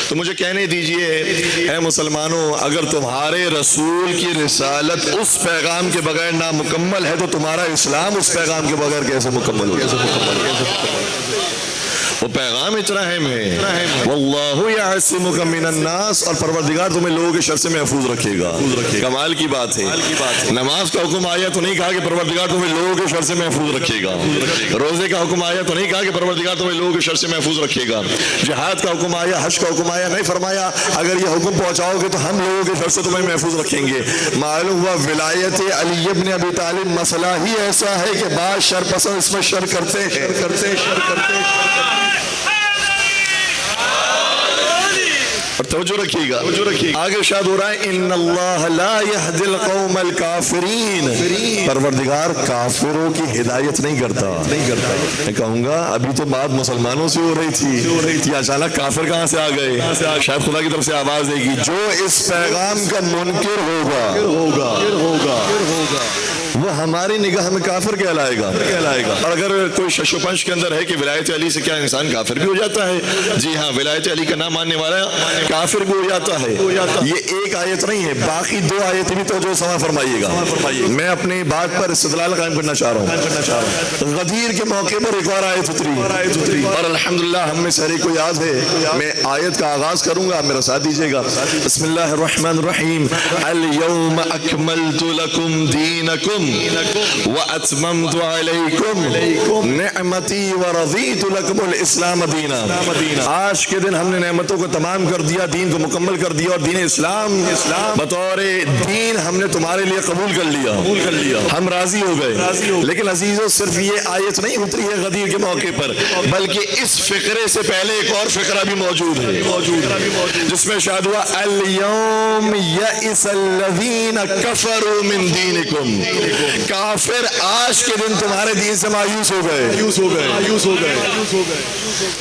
تو مجھے کہنے دیجئے اے مسلمانوں اگر تمہارے رسول کی رسالت اس پیغام کے بغیر نامکمل ہے تو تمہارا اسلام اس پیغام کے بغیر کیسے مکمل ہو وہ پیغام اتنا اہم ہے واللہ یعصمک من الناس اور پروردگار تمہیں لوگوں کے شر سے محفوظ رکھے گا کمال کی بات ہے نماز کا حکم آیا تو نہیں کہا کہ پروردگار تمہیں لوگوں کے شر سے محفوظ رکھے گا روزے کا حکم آیا تو نہیں کہا کہ پروردگار تمہیں لوگوں کے شر سے محفوظ رکھے گا جہاد کا حکم آیا حج کا حکم آیا نہیں فرمایا اگر یہ حکم پہنچاؤ گے تو ہم لوگوں کے شر سے تمہیں محفوظ رکھیں گے معلوم ہوا ولایت علی ابن ابی طالب مسئلہ ہی ایسا ہے کہ بعض شر پسند اس میں شر کرتے ہیں اور توجہ رکھیے گا آگے ارشاد ہو رہا ہے ان اللہ لا یہدی القوم الکافرین پروردگار کافروں کی ہدایت نہیں کرتا میں کہوں گا ابھی تو بات مسلمانوں سے ہو رہی تھی اچانک کافر کہاں سے آ گئے شاید خدا کی طرف سے آواز دے گی جو اس پیغام کا منکر ہوگا وہ ہماری نگاہ میں کافر کہلائے گا اور اگر کوئی شش و پنش کے اندر ہے کہ ولایت علی سے کیا انسان کافر بھی ہو جاتا ہے جی ہاں ولایت علی کا نام ماننے والا کافر بھی ہو جاتا ہے یہ ایک آیت نہیں ہے باقی دو آیتیں بھی توجہ سماع فرمائیے گا میں اپنی بات پر استدلال قائم کرنا چاہ رہا ہوں غدیر کے موقع پر ایک اور آیت اتری اور الحمدللہ ہم میں سے ہر ایک کو یاد ہے میں آیت کا آغاز کروں گا میرا ساتھ دیجیے گا بسم اللہ الرحمن الرحیم اليوم اکملت لکم دینکم واتممت علیکم نعمتی ورضیت لکم الاسلام دینا آج کے دن ہم نے نعمتوں کو تمام کر دیا دین کو مکمل کر دیا اور دین اسلام بطور دین ہم نے تمہارے لیے قبول کر لیا ہم راضی ہو گئے لیکن عزیزو صرف یہ آیت نہیں اتری ہے غدیر کے موقع پر بلکہ اس فقرے سے پہلے ایک اور فقرہ بھی موجود ہے جس میں ارشاد ہوا اليوم یئس الذین کفروا من دینکم کافر آج کے دن تمہارے دین سے مایوس ہو گئے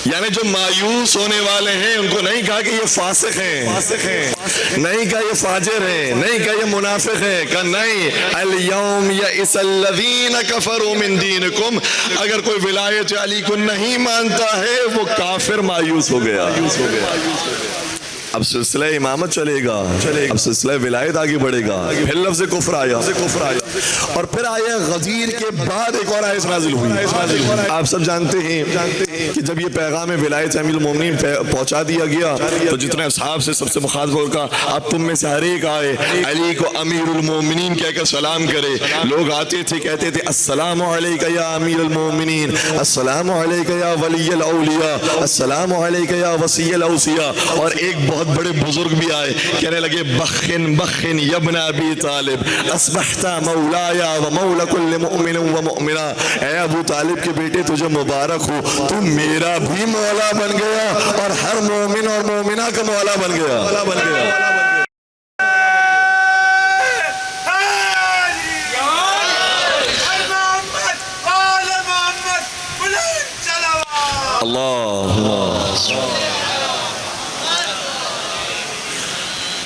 یعنی جو مایوس ہونے والے ہیں ان کو نہیں کہا کہ یہ فاسق ہیں نہیں کہا یہ فاجر ہیں نہیں کہا یہ منافق ہیں کہا نہیں اليوم یئس الذین کفروا من دینکم اگر کوئی ولایت علی کو نہیں مانتا ہے وہ کافر مایوس ہو گیا اب سلسلہ امامت چلے گا اب سلسلہ ولایت آگے بڑھے گا پھر لفظ کفر آیا اور پھر آیا غدیر کے بعد ایک اور آیت نازل ہوئی آپ سب جانتے ہیں کہ جب یہ پیغام ولایت امیر المومنین پہنچا دیا گیا تو جتنے اصحاب سے سب سے مخاطب ہوگا اب تم میں سے ہر ایک آئے علی کو امیر المومنین کہہ کر سلام کرے لوگ آتے تھے کہتے تھے السلام علیکہ یا امیر المومنین السلام علیکہ یا ولی الاولیاء السلام علیکہ یا وصی الاوصیاء اور ایک بہت بڑے بزرگ بھی آئے کہنے لگے بخن یبن ابی طالب اصبحت مولایا و مولا کل مؤمن و مؤمنہ اے ابو طالب کے بیٹے تجھے مبارک ہو تم میرا بھی مولا بن گیا اور ہر مومن اور مومنہ کا مولا بن گیا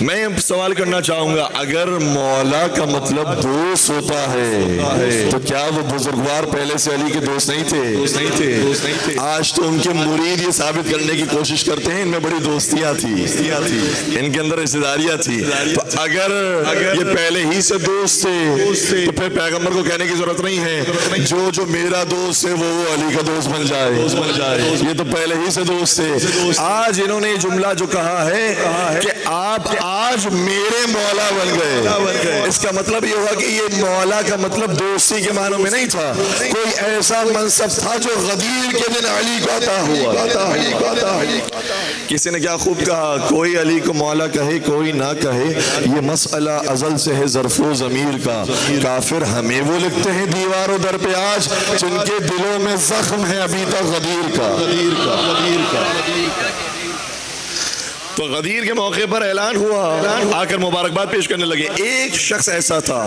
میں سوال کرنا چاہوں گا اگر مولا کا مطلب دوست ہوتا ہے تو کیا وہ بزرگوار پہلے سے علی کے دوست نہیں تھے آج تو ان کے مرید یہ ثابت کرنے کی کوشش کرتے ہیں ان میں بڑی دوستیاں تھی ان کے اندر رشتہ داریاں تھی تو اگر یہ پہلے ہی سے دوست تھے تو پھر پیغمبر کو کہنے کی ضرورت نہیں ہے جو میرا دوست ہے وہ علی کا دوست بن جائے یہ تو پہلے ہی سے دوست تھے آج انہوں نے یہ جملہ جو کہا ہے کہ آپ آج میرے مولا بن گئے اس کا مطلب یہ ہوا کہ یہ مولا کا مطلب دوستی کے معنوں میں نہیں تھا کوئی ایسا منصب تھا جو غدیر کے دن علی کو عطا ہوا کسی نے کیا خوب کہا کوئی علی کو مولا کہے کوئی نہ کہے یہ مسئلہ ازل سے ہے ظرف و ضمیر کا کافر ہمیں وہ لکھتے ہیں دیواروں در پہ آج جن کے دلوں میں زخم ہے ابھی تک غدیر کا تو غدیر کے موقع پر اعلان ہوا آ کر مبارکباد پیش کرنے لگے ایک شخص ایسا تھا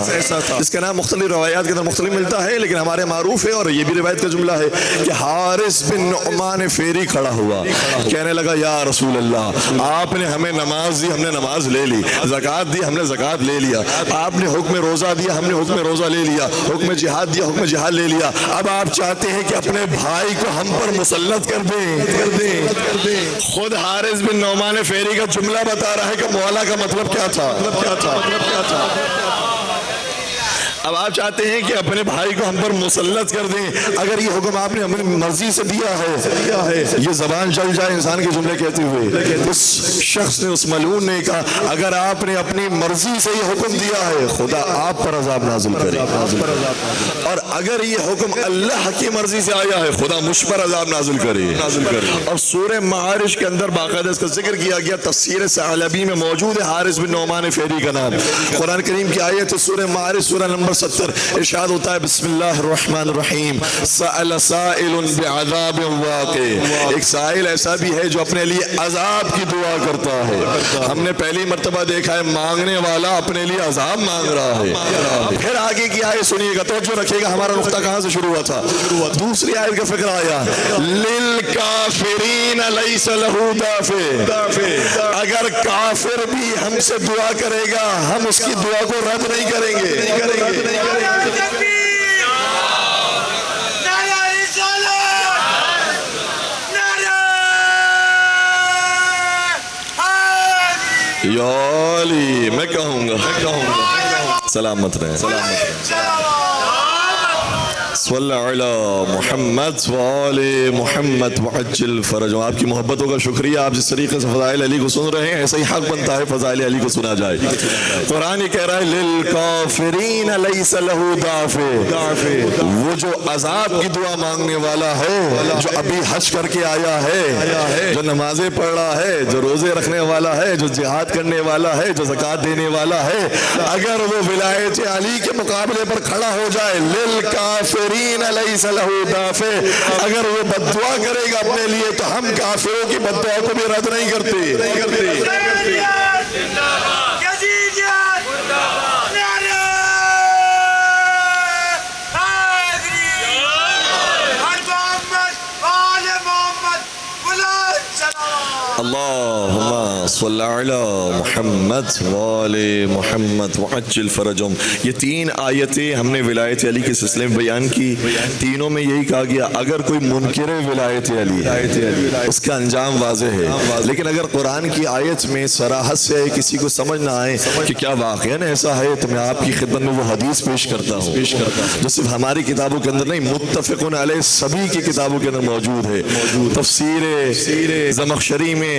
جس کا نام مختلف روایات کے اندر مختلف ملتا ہے لیکن ہمارے معروف ہے اور یہ بھی روایت کا جملہ ہے کہ حارث بن نعمان فیری کھڑا ہوا کہنے لگا یا رسول اللہ آپ نے ہمیں نماز دی ہم نے نماز لے لی زکوٰۃ دی ہم نے زکوٰۃ لے لیا آپ نے حکم روزہ دیا ہم نے حکم روزہ لے لیا حکم جہاد دیا حکم جہاد لے لیا اب آپ چاہتے ہیں کہ اپنے بھائی کو ہم پر مسلط کر دیں خود حارث بن نعمان فیری کا جملہ بتا رہا ہے کہ مولا کا مطلب کیا تھا اب آپ چاہتے ہیں کہ اپنے بھائی کو ہم پر مسلط کر دیں اگر یہ حکم آپ نے اپنی مرضی سے دیا ہے یہ زبان چل جائے انسان کے جملے کہتے ہوئے اس شخص نے اس ملعون نے کہا اگر آپ نے اپنی مرضی سے یہ حکم دیا ہے خدا آپ پر عذاب نازل کرے اور اگر یہ حکم اللہ کی مرضی سے آیا ہے خدا مجھ پر عذاب نازل کرے اور سورہ معارج کے اندر باقاعدہ اس کا ذکر کیا گیا تفسیر ثعلبی میں موجود ہے حارث بن نعمان فیری کا نام قرآن کریم کی آیت سورہ معارج سورہ نمبر 69 ارشاد ہوتا ہے بسم اللہ الرحمن الرحیم سأل سائل بعذاب واقع، ایک سائل ایسا بھی ہے جو اپنے لیے عذاب کی دعا کرتا ہے۔ ہم نے پہلی مرتبہ دیکھا ہے مانگنے والا اپنے لیے عذاب مانگ رہا ہے۔ پھر آگے کی آیت سنیے گا، توجہ رکھیے گا، ہمارا نقطہ کہاں سے شروع ہوا تھا؟ دوسری آیت کا فکر آیا للکافرین لیس لہ دافع، اگر کافر بھی ہم سے دعا کرے گا ہم اس کی دعا کو رد نہیں کریں گے۔ یا علی میں کہوں گا سلامت رہے، سلامت رہے، صلی علی محمد وآل محمد وعجل فرجهم۔ آپ کی محبتوں کا شکریہ، آپ جس طریقے سے فضائل علی کو سن رہے ہیں ایسا ہی حق بنتا ہے فضائل علی کو سنا جائے۔ قرآن یہ کہہ رہا ہے للکافرین لیس لہ دافع، وہ جو عذاب کی دعا مانگنے والا ہے، جو ابھی حج کر کے آیا ہے، جو نمازیں پڑھ رہا ہے، جو روزے رکھنے والا ہے، جو جہاد کرنے والا ہے، جو زکوٰۃ دینے والا ہے، اگر وہ ولایت علی کے مقابلے پر کھڑا ہو جائے للکافرین لیس لہ دافع، اگر وہ بد دعا کرے گا اپنے لیے تو ہم کافروں کی بد دعا کو بھی رد نہیں کرتے۔ اللہم صلی علی محمد وآل محمد وعجل فرجهم۔ یہ تین آیتیں ہم نے ولایت علی کے سلسلے میں بیان کی، تینوں میں یہی کہا گیا اگر کوئی منکر ولایت علی اس کا انجام واضح ہے، لیکن اگر قرآن کی آیت میں صراحت سے کسی کو سمجھ نہ آئے کہ کیا واقعاً ایسا ہے تو میں آپ کی خدمت میں وہ حدیث پیش کرتا ہوں جو صرف ہماری کتابوں کے اندر نہیں متفقون علیہ سبھی کی کتابوں کے اندر موجود ہے۔ تفسیر زمخشری میں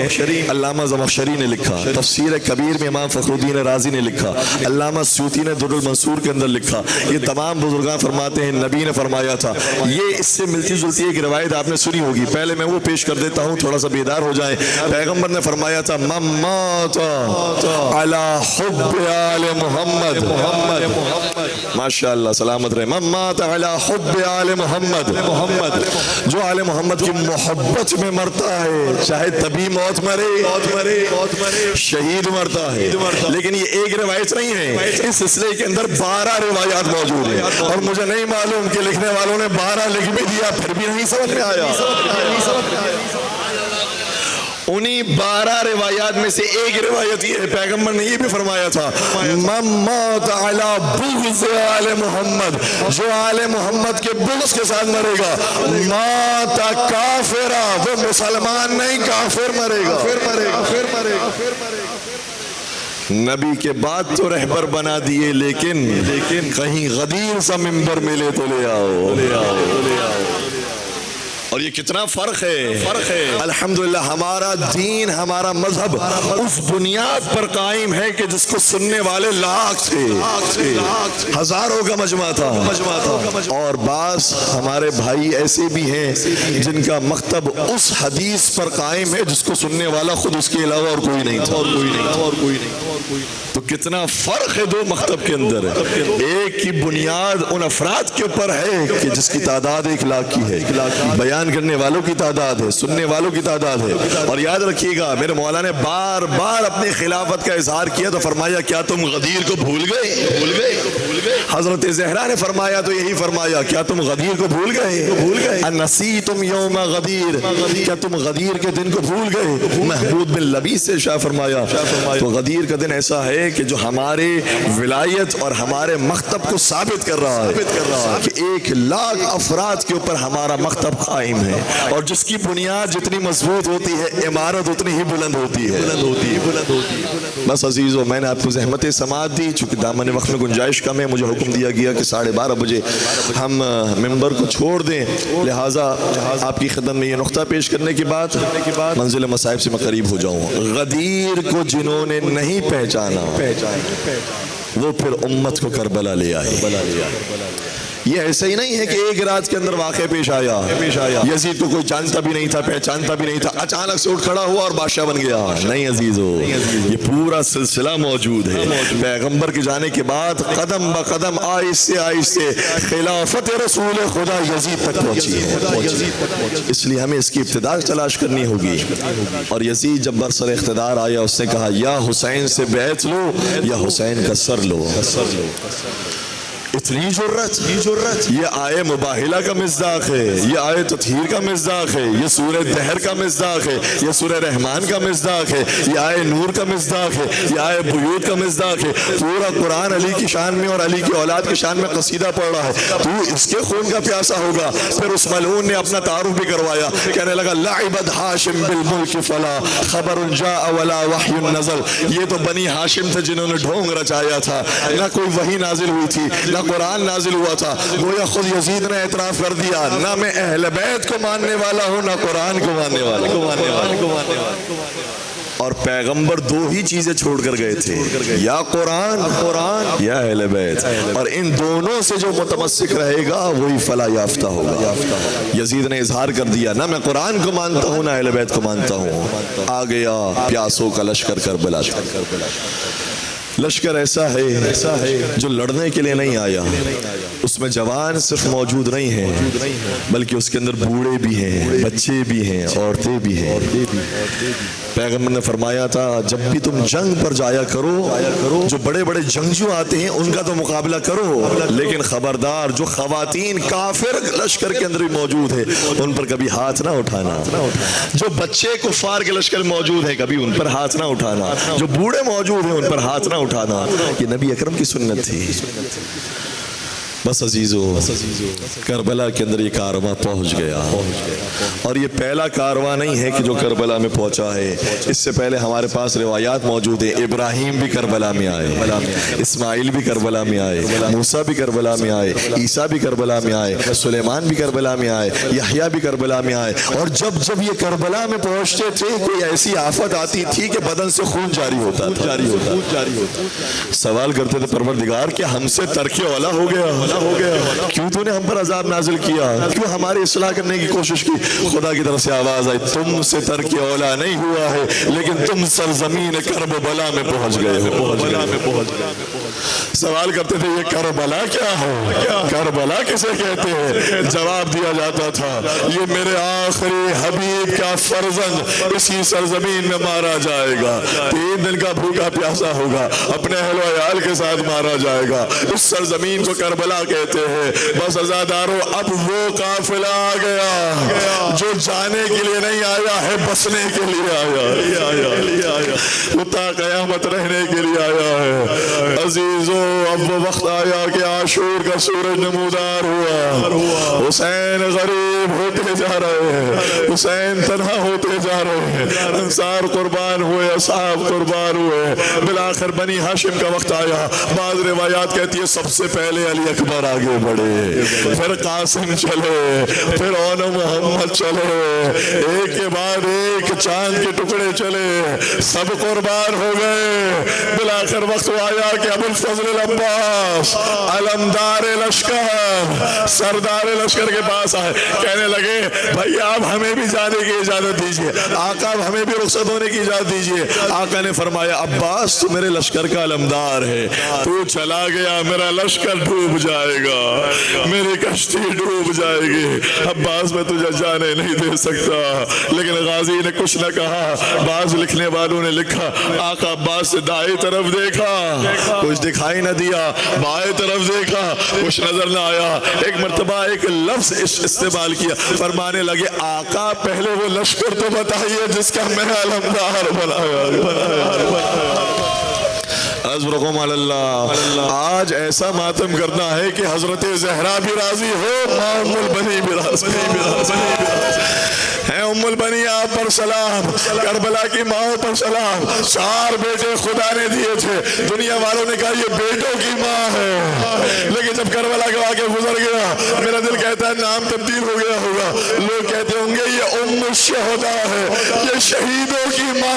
علامہ زمخشری نے لکھا، تفسیر کبیر میں امام فخر الدین رازی نے لکھا، علامہ سیوطی نے در المنصور کے اندر لکھا، یہ تمام بزرگان فرماتے ہیں نبی نے فرمایا تھا۔ یہ اس سے ملتی جلتی ایک روایت آپ نے سنی ہوگی، پہلے میں وہ پیش کر دیتا ہوں تھوڑا سا بیدار ہو جائیں۔ پیغمبر نے فرمایا تھا من مات علی حب آل محمد، ماشاءاللہ سلامت رہے، من مات علی حب آل محمد، جو آل محمد کی محبت میں مرتا ہے چاہے تبھی موت مرے شہید مرتا ہے۔ لیکن یہ ایک روایت نہیں ہے، اس سلسلے کے اندر 12 روایات موجود ہیں، اور مجھے نہیں معلوم کہ لکھنے والوں نے 12 لکھ بھی دیا پھر بھی نہیں سمجھ میں آیا۔ انہی 12 روایات میں سے ایک روایت یہ ہے، پیغمبر نے یہ بھی فرمایا تھا من مات علی بغض آل محمد، جو آل محمد کے بغض کے ساتھ مرے گا مات کافرا، وہ مسلمان نہیں کافر مرے گا۔ نبی کے بعد تو رہبر بنا دیے، لیکن کہیں غدیر سا منبر ملے تو لے آؤ۔ اور یہ کتنا فرق ہے، الحمدللہ ہمارا دین ہمارا مذہب اس بنیاد پر قائم ہے کہ جس کو سننے والے لاکھ تھے، ہزاروں کا مجمع تھا، اور بعض ہمارے بھائی ایسے بھی ہیں جن کا مکتب اس حدیث پر قائم ہے جس کو سننے والا خود اس کے علاوہ اور کوئی نہیں تھا۔ تو کتنا فرق ہے دو مکتب کے اندر ہے۔ ایک کی بنیاد ان افراد کے اوپر ہے کہ جس کی تعداد 1 لاکھ کی ہے، بیان کرنے والوں کی تعداد ہے، سننے والوں کی تعداد ہے۔ اور یاد رکھیے گا میرے مولا نے بار بار اپنی خلافت کا اظہار کیا تو فرمایا کیا تم غدیر کو بھول گئے؟ حضرت زہرا نے فرمایا تو یہی فرمایا کیا تم غدیر کو بھول گئے؟ انسیتم یوم غدیر، کیا تم غدیر کے دن کو بھول گئے؟ محمود بن لبیس سے شاہ فرمایا تو غدیر کا دن ایسا ہے کہ جو ہمارے ولایت اور ہمارے مکتب کو ثابت کر رہا ہے کہ 1 لاکھ افراد کے اوپر ہمارا مکتب قائم ہے، اور جس کی بنیاد جتنی مضبوط ہوتی ہے عمارت اتنی ہی بلند ہوتی ہے۔ بس عزیزو میں نے آپ کو زحمت سماعت دی، چونکہ دامن وقت میں گنجائش کم ہے، مجھے حکم دیا گیا کہ 12:30 بجے ہم ممبر کو چھوڑ دیں، لہٰذا آپ کی خدمت میں یہ نقطہ پیش کرنے کے بعد منزل مصائب سے میں قریب ہو جاؤں۔ غدیر کو جنہوں نے نہیں پہچانا وہ پھر امت کو کربلا لے آئے۔ یہ ایسا ہی نہیں ہے کہ ایک رات کے اندر واقع پیش آیا. یزید کو کوئی جانتا بھی نہیں تھا, پہچانتا بھی نہیں تھا, اچانک سے اٹھ کھڑا ہوا اور بادشاہ بن گیا. نہیں عزیزو, یہ پورا سلسلہ موجود ہے. پیغمبر کے جانے کے بعد قدم بقدم آہستہ آہستہ خلافت رسول خدا یزید تک پہنچی ہے. اس لیے ہمیں اس کی ابتدا تلاش کرنی ہوگی. اور یزید جب برسر اقتدار آیا, اس نے کہا یا حسین سے بیعت لو یا حسین کا سر لو. اتنی جرت, یہ آئے مباہلہ کا مصداق ہے, یہ آئے تطہیر کا مصداق ہے, یہ سورہ دہر کا مصداق ہے, یہ سورہ رحمان کا مصداق ہے, یہ آئے نور کا مصداق ہے, یہ آئے بیوت کا مصداق ہے. پورا قرآن علی کی شان میں اور علی کی اولاد کی شان میں قصیدہ پڑھ رہا ہے. تو اس کے خون کا پیاسا ہوگا. پھر اس ملعون نے اپنا تعارف بھی کروایا, کہنے لگا لعبد ہاشم بالملک فلا خبر جاء ولا وحی نزل. یہ تو بنی ہاشم تھے جنہوں نے ڈھونگ رچایا تھا, نہ کوئی وحی نازل ہوئی تھی, نہ قرآن نازل ہوا تھا. گویا خود یزید نے اعتراف کر دیا, نہ میں اہل بیت کو ماننے والا ہوں, نہ قرآن کو ماننے والا. اور پیغمبر دو ہی چیزیں چھوڑ کر گئے تھے, یا قرآن یا اہل بیت. اور ان دونوں سے جو متمسک رہے گا وہی فلاح یافتہ ہوگا. یزید نے اظہار کر دیا, نہ میں قرآن کو مانتا ہوں نہ اہل بیت کو مانتا ہوں. آ گیا پیاسوں کا لشکر کربلا. لشکر ایسا ہے جو لڑنے کے لیے نہیں آیا. اس میں جوان صرف موجود نہیں ہیں, بلکہ اس کے اندر بوڑھے بھی ہیں, بچے بھی ہیں, عورتیں بھی ہیں. پیغمبر نے فرمایا تھا جب بھی تم جنگ پر جایا کرو, جو بڑے بڑے جنگجو آتے ہیں ان کا تو مقابلہ کرو, لیکن خبردار جو خواتین کافر لشکر کے اندر بھی موجود ہے ان پر کبھی ہاتھ نہ اٹھانا. جو بچے کفار کے لشکر موجود ہیں کبھی ان پر ہاتھ نہ اٹھانا. جو بوڑھے موجود ہیں ان پر ہاتھ نہ اٹھانا. یہ نبی اکرم کی سنت تھی. بس عزیزو, کربلا کے اندر یہ کارواں پہنچ گیا. اور یہ پہلا کارواں نہیں ہے کہ جو کربلا میں پہنچا ہے. اس سے پہلے ہمارے پاس روایات موجود ہیں. ابراہیم بھی کربلا میں آئے, اسماعیل بھی کربلا میں آئے, موسیٰ بھی کربلا میں آئے, عیسیٰ بھی کربلا میں آئے, سلیمان بھی کربلا میں آئے, یحییٰ بھی کربلا میں آئے. اور جب جب یہ کربلا میں پہنچتے تھے کوئی ایسی آفت آتی تھی کہ بدن سے خون جاری ہوتا تھا. سوال کرتے تھے پروردگار کہ ہم سے ترک اولا ہو گیا, کیوں تو نے ہم پر عذاب نازل کیا, کیوں ہماری اصلاح کرنے کی کوشش کی. خدا کی طرف سے آواز آئی, تم سے ترک اولا نہیں ہوا ہے, لیکن تم سرزمین کرب بلا میں پہنچ گئے ہو. سوال کرتے تھے یہ کربلا کیا ہے, کربلا کسے کہتے ہیں. جواب دیا جاتا تھا یہ میرے آخری حبیب کا فرزند اسی سرزمین میں مارا جائے گا, 3 دن کا بھوکا پیاسا ہوگا, اپنے اہل و عیال کے ساتھ مارا جائے گا. اس سرزمین کو کربلا کہتے ہیں. بس عزادارو, اب وہ قافلہ آ گیا جو جانے کے لیے نہیں آیا ہے, بسنے کے لیے آیا. وہ تا قیامت رہنے کے لیے آیا ہے. عزیزو, اب وہ وقت آیا کہ عاشور کا سورج نمودار ہوا. حسین غریب ہوتے جا رہے ہیں, حسین تنہا ہوتے جا رہے ہیں, انصار قربان ہوئے, اصحاب قربان ہوئے. بالآخر بنی ہاشم کا وقت آیا. بعض روایات کہتی ہے سب سے پہلے علی اکبر آگے بڑھے, پھر قاسم چلے, پھر اون محمد چلے, ایک کے بعد ایک چاند کے ٹکڑے چلے, سب قربان ہو گئے. بالآخر وقت آیا کہ ابو الفضل العباس علمدار لشکر, سردار لشکر کے پاس آئے. کہنے لگے بھائی آپ ہمیں بھی جانے کی اجازت دیجئے, آقا ہمیں بھی رخصت ہونے کی اجازت دیجئے. آقا نے فرمایا عباس تو میرے لشکر کا علمدار ہے, تو چلا گیا میرا لشکر ڈوب جائے گا, میری کشتی ڈوب جائے گی. عباس میں تجھے جانے نہیں دے سکتا. لیکن غازی نے کچھ نہ کہا. بعض لکھنے والوں نے لکھا آقا عباس سے دائیں طرف دیکھا, کچھ دکھائی نہ دیا, بائیں طرف دیکھا, کچھ نظر نہ آیا. ایک مرتبہ ایک لفظ استعمال کیا, فرمانے لگے آقا پہلے وہ لشکر تو بتائیے جس کا میں علمدار بنایا. عزرکم اللہ. آج ایسا ماتم کرنا ہے کہ حضرت زہرا بھی راضی ہو, ام البنی بھی راضی ہے. ام البنی آپ پر سلام, کربلا کی ماں پر سلام. 4 بیٹے خدا نے دیے تھے, دنیا والوں نے کہا یہ بیٹوں کی ماں ہے, لیکن جب کربلا کے واقعہ گزر گیا میرا دل کہتا ہے نام تبدیل ہو گیا ہوگا. لوگ کہتے ہوں گے یہ ام الشہداء ہے, یہ شہیدوں کی ماں.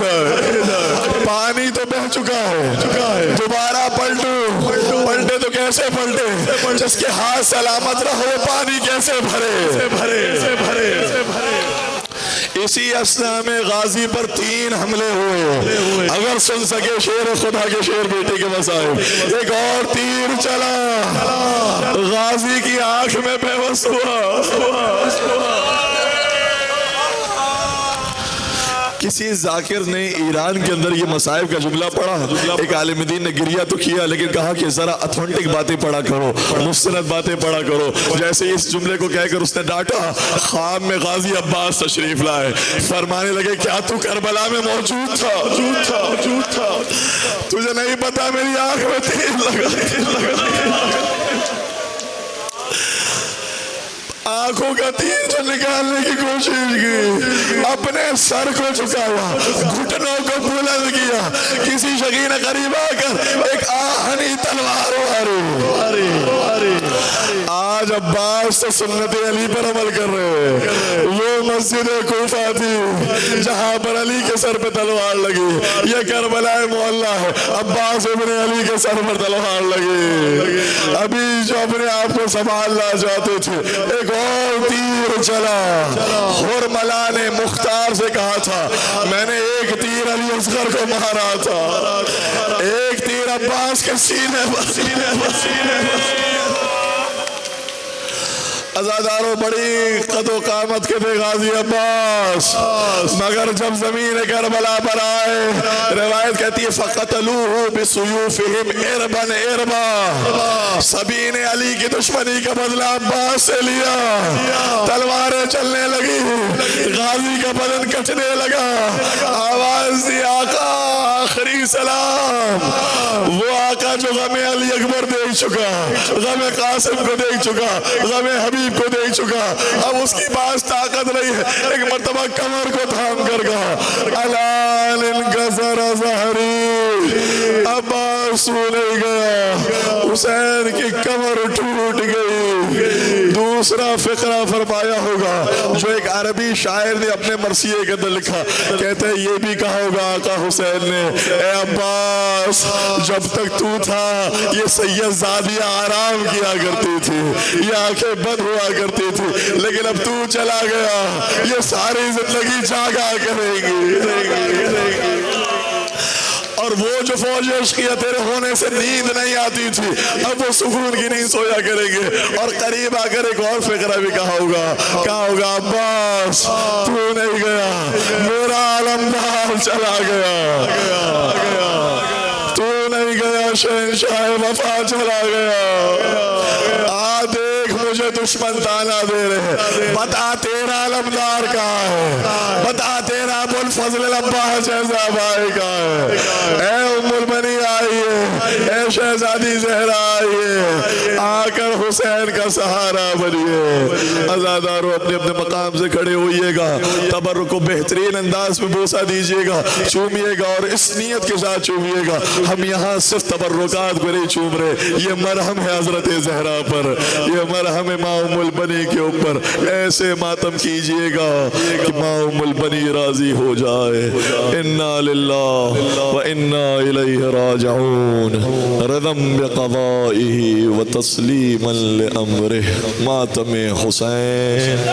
جائے، پانی تو بہ چکا ہے، دوبارہ پلٹے تو کیسے پلٹے؟ جس کے ہاتھ سلامت رہو پانی کیسے بھرے؟ اسی اثنا میں غازی پر 3 حملے ہوئے، اگر سن سکے شیر خدا کے شیر بیٹے کے مسائل، ایک اور تیر چلا، غازی کی آنکھ میں بے بس ہوا۔ کسی ذاکر نے ایران کے اندر یہ مصائب کا جملہ پڑھا، ایک عالم دین نے گریہ تو کیا لیکن کہا کہ ذرا اتھنٹک باتیں پڑھا کرو، مستند باتیں پڑھا کرو۔ جیسے اس جملے کو کہہ کر اس نے ڈانٹا، خواب میں غازی عباس تشریف لائے، فرمانے لگے کیا تو کربلا میں موجود تھا؟ تجھے نہیں پتا میری آنکھ میں تیر لگا، آنکھوں کا تیر جو نکالنے کی کوشش کی، اپنے سر کو جھکایا، گھٹنوں کو بلند کیا، کسی شقی نے قریب آ کر ایک آہنی تلوار ماری۔ آج عباس تو سنت علی پر عمل کر رہے ہیں، وہ مسجد کوفہ تھی جہاں پر علی کے سر پہ تلوار لگی، یہ کربلا معلی ہے، عباس ابن علی کے سر پر تلوار لگی۔ ابھی جو اپنے آپ کو سنبھالنا چاہتے تھے، ایک اور تیر چلا۔ حرملہ نے مختار سے کہا تھا میں نے ایک تیر علی اصغر کو مارا تھا، ایک تیر عباس کے سینے پر۔ عزاداروں بڑی قد و قامت کے تھے غازی عباس، مگر جب زمین کربلا پر آئے، روایت کہتی ہے فَقَتَلُوهُ بِسُيُوفِهِمْ عِرْبًا عِرْبًا، سبھی نے علی کی دشمنی کا بدلہ عباس سے لیا، تلواریں چلنے لگی، غازی کا بدن کٹنے لگا، آواز دی آقا آخری سلام۔ وہ آقا جو غم علی اکبر دیکھ چکا، غم قاسم کو دیکھ چکا، غم حبیب کو دیکھ چکا، اب اس کی پاس طاقت نہیں ہے، ایک مرتبہ کمر کو تھام کر کہا الان انکسر ظہری، عباس سو نہیں گیا، حسین کی کمر ٹوٹ گئی۔ دوسرا فقرہ فرمایا ہوگا جو ایک عربی شاعر نے اپنے مرثیے کے اندر لکھا، کہتے ہیں یہ بھی کہا ہوگا آقا حسین نے اے عباس جب تک تو تھا یہ سید زادیاں آرام کیا کرتی تھی، یہ آنکھیں بند ہوا کرتی تھی، لیکن اب تو چلا گیا یہ ساری زندگی جاگا کریں گی۔ اور وہ جو فوج عشقیہ تیرے ہونے سے نیند نہیں آتی تھی، اب وہ سکون کی نیند سویا کریں گے۔ اور قریب آ کر ایک اور فقرہ بھی کہا ہوگا عباس تو نہیں گیا، میرا علمدار چلا گیا، تو نہیں گیا شہنشاہ وفا چلا گیا، دیکھ مجھے دشمن تانا دے رہے، بتا تیرا علمدار کہاں ہے، بتا تیرا ابو الفضل العباس جیسا بھائی کہاں ہے، اے ام المنی آئیے، اے شہزادی زہرا آئیے، آ کر حسین کا سہارا بنیے۔ عزاداروں اپنے اپنے مقام سے کھڑے ہوئیے گا، تبرک کو بہترین انداز میں بوسہ دیجیے گا، چومیے گا اور اس نیت کے ساتھ چومیے گا ہم یہاں صرف تبرکات کو نہیں چوم رہے، یہ مرہم ہے حضرت زہرا پر، یہ مرہم ماں ام البنی کے اوپر، ایسے ماتم کیجئے گا کہ ماں ام البنی راضی ہو جائے۔ انا للہ و انا الیہ راجعون، رضم بقضائہ و تسلیما لامرہ، ماتم حسین۔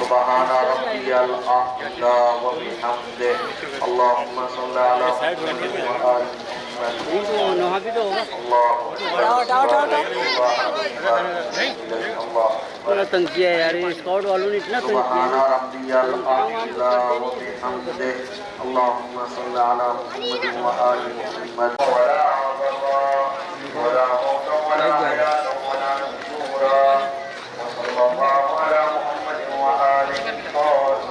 سبحان ربي الأعلى وبحمده اللهم صل على محمد وآل بڑا تنگ کیا ہے یار اسکاؤٹ والوں نے اتنا تنگ کیا سبحان ربي الأعلى وبحمده اللهم صل على محمد وآل محمد ولا ضراء ولا موت ولا حياة ولا نشورا وصلى الله على محمد وآل الطاهرين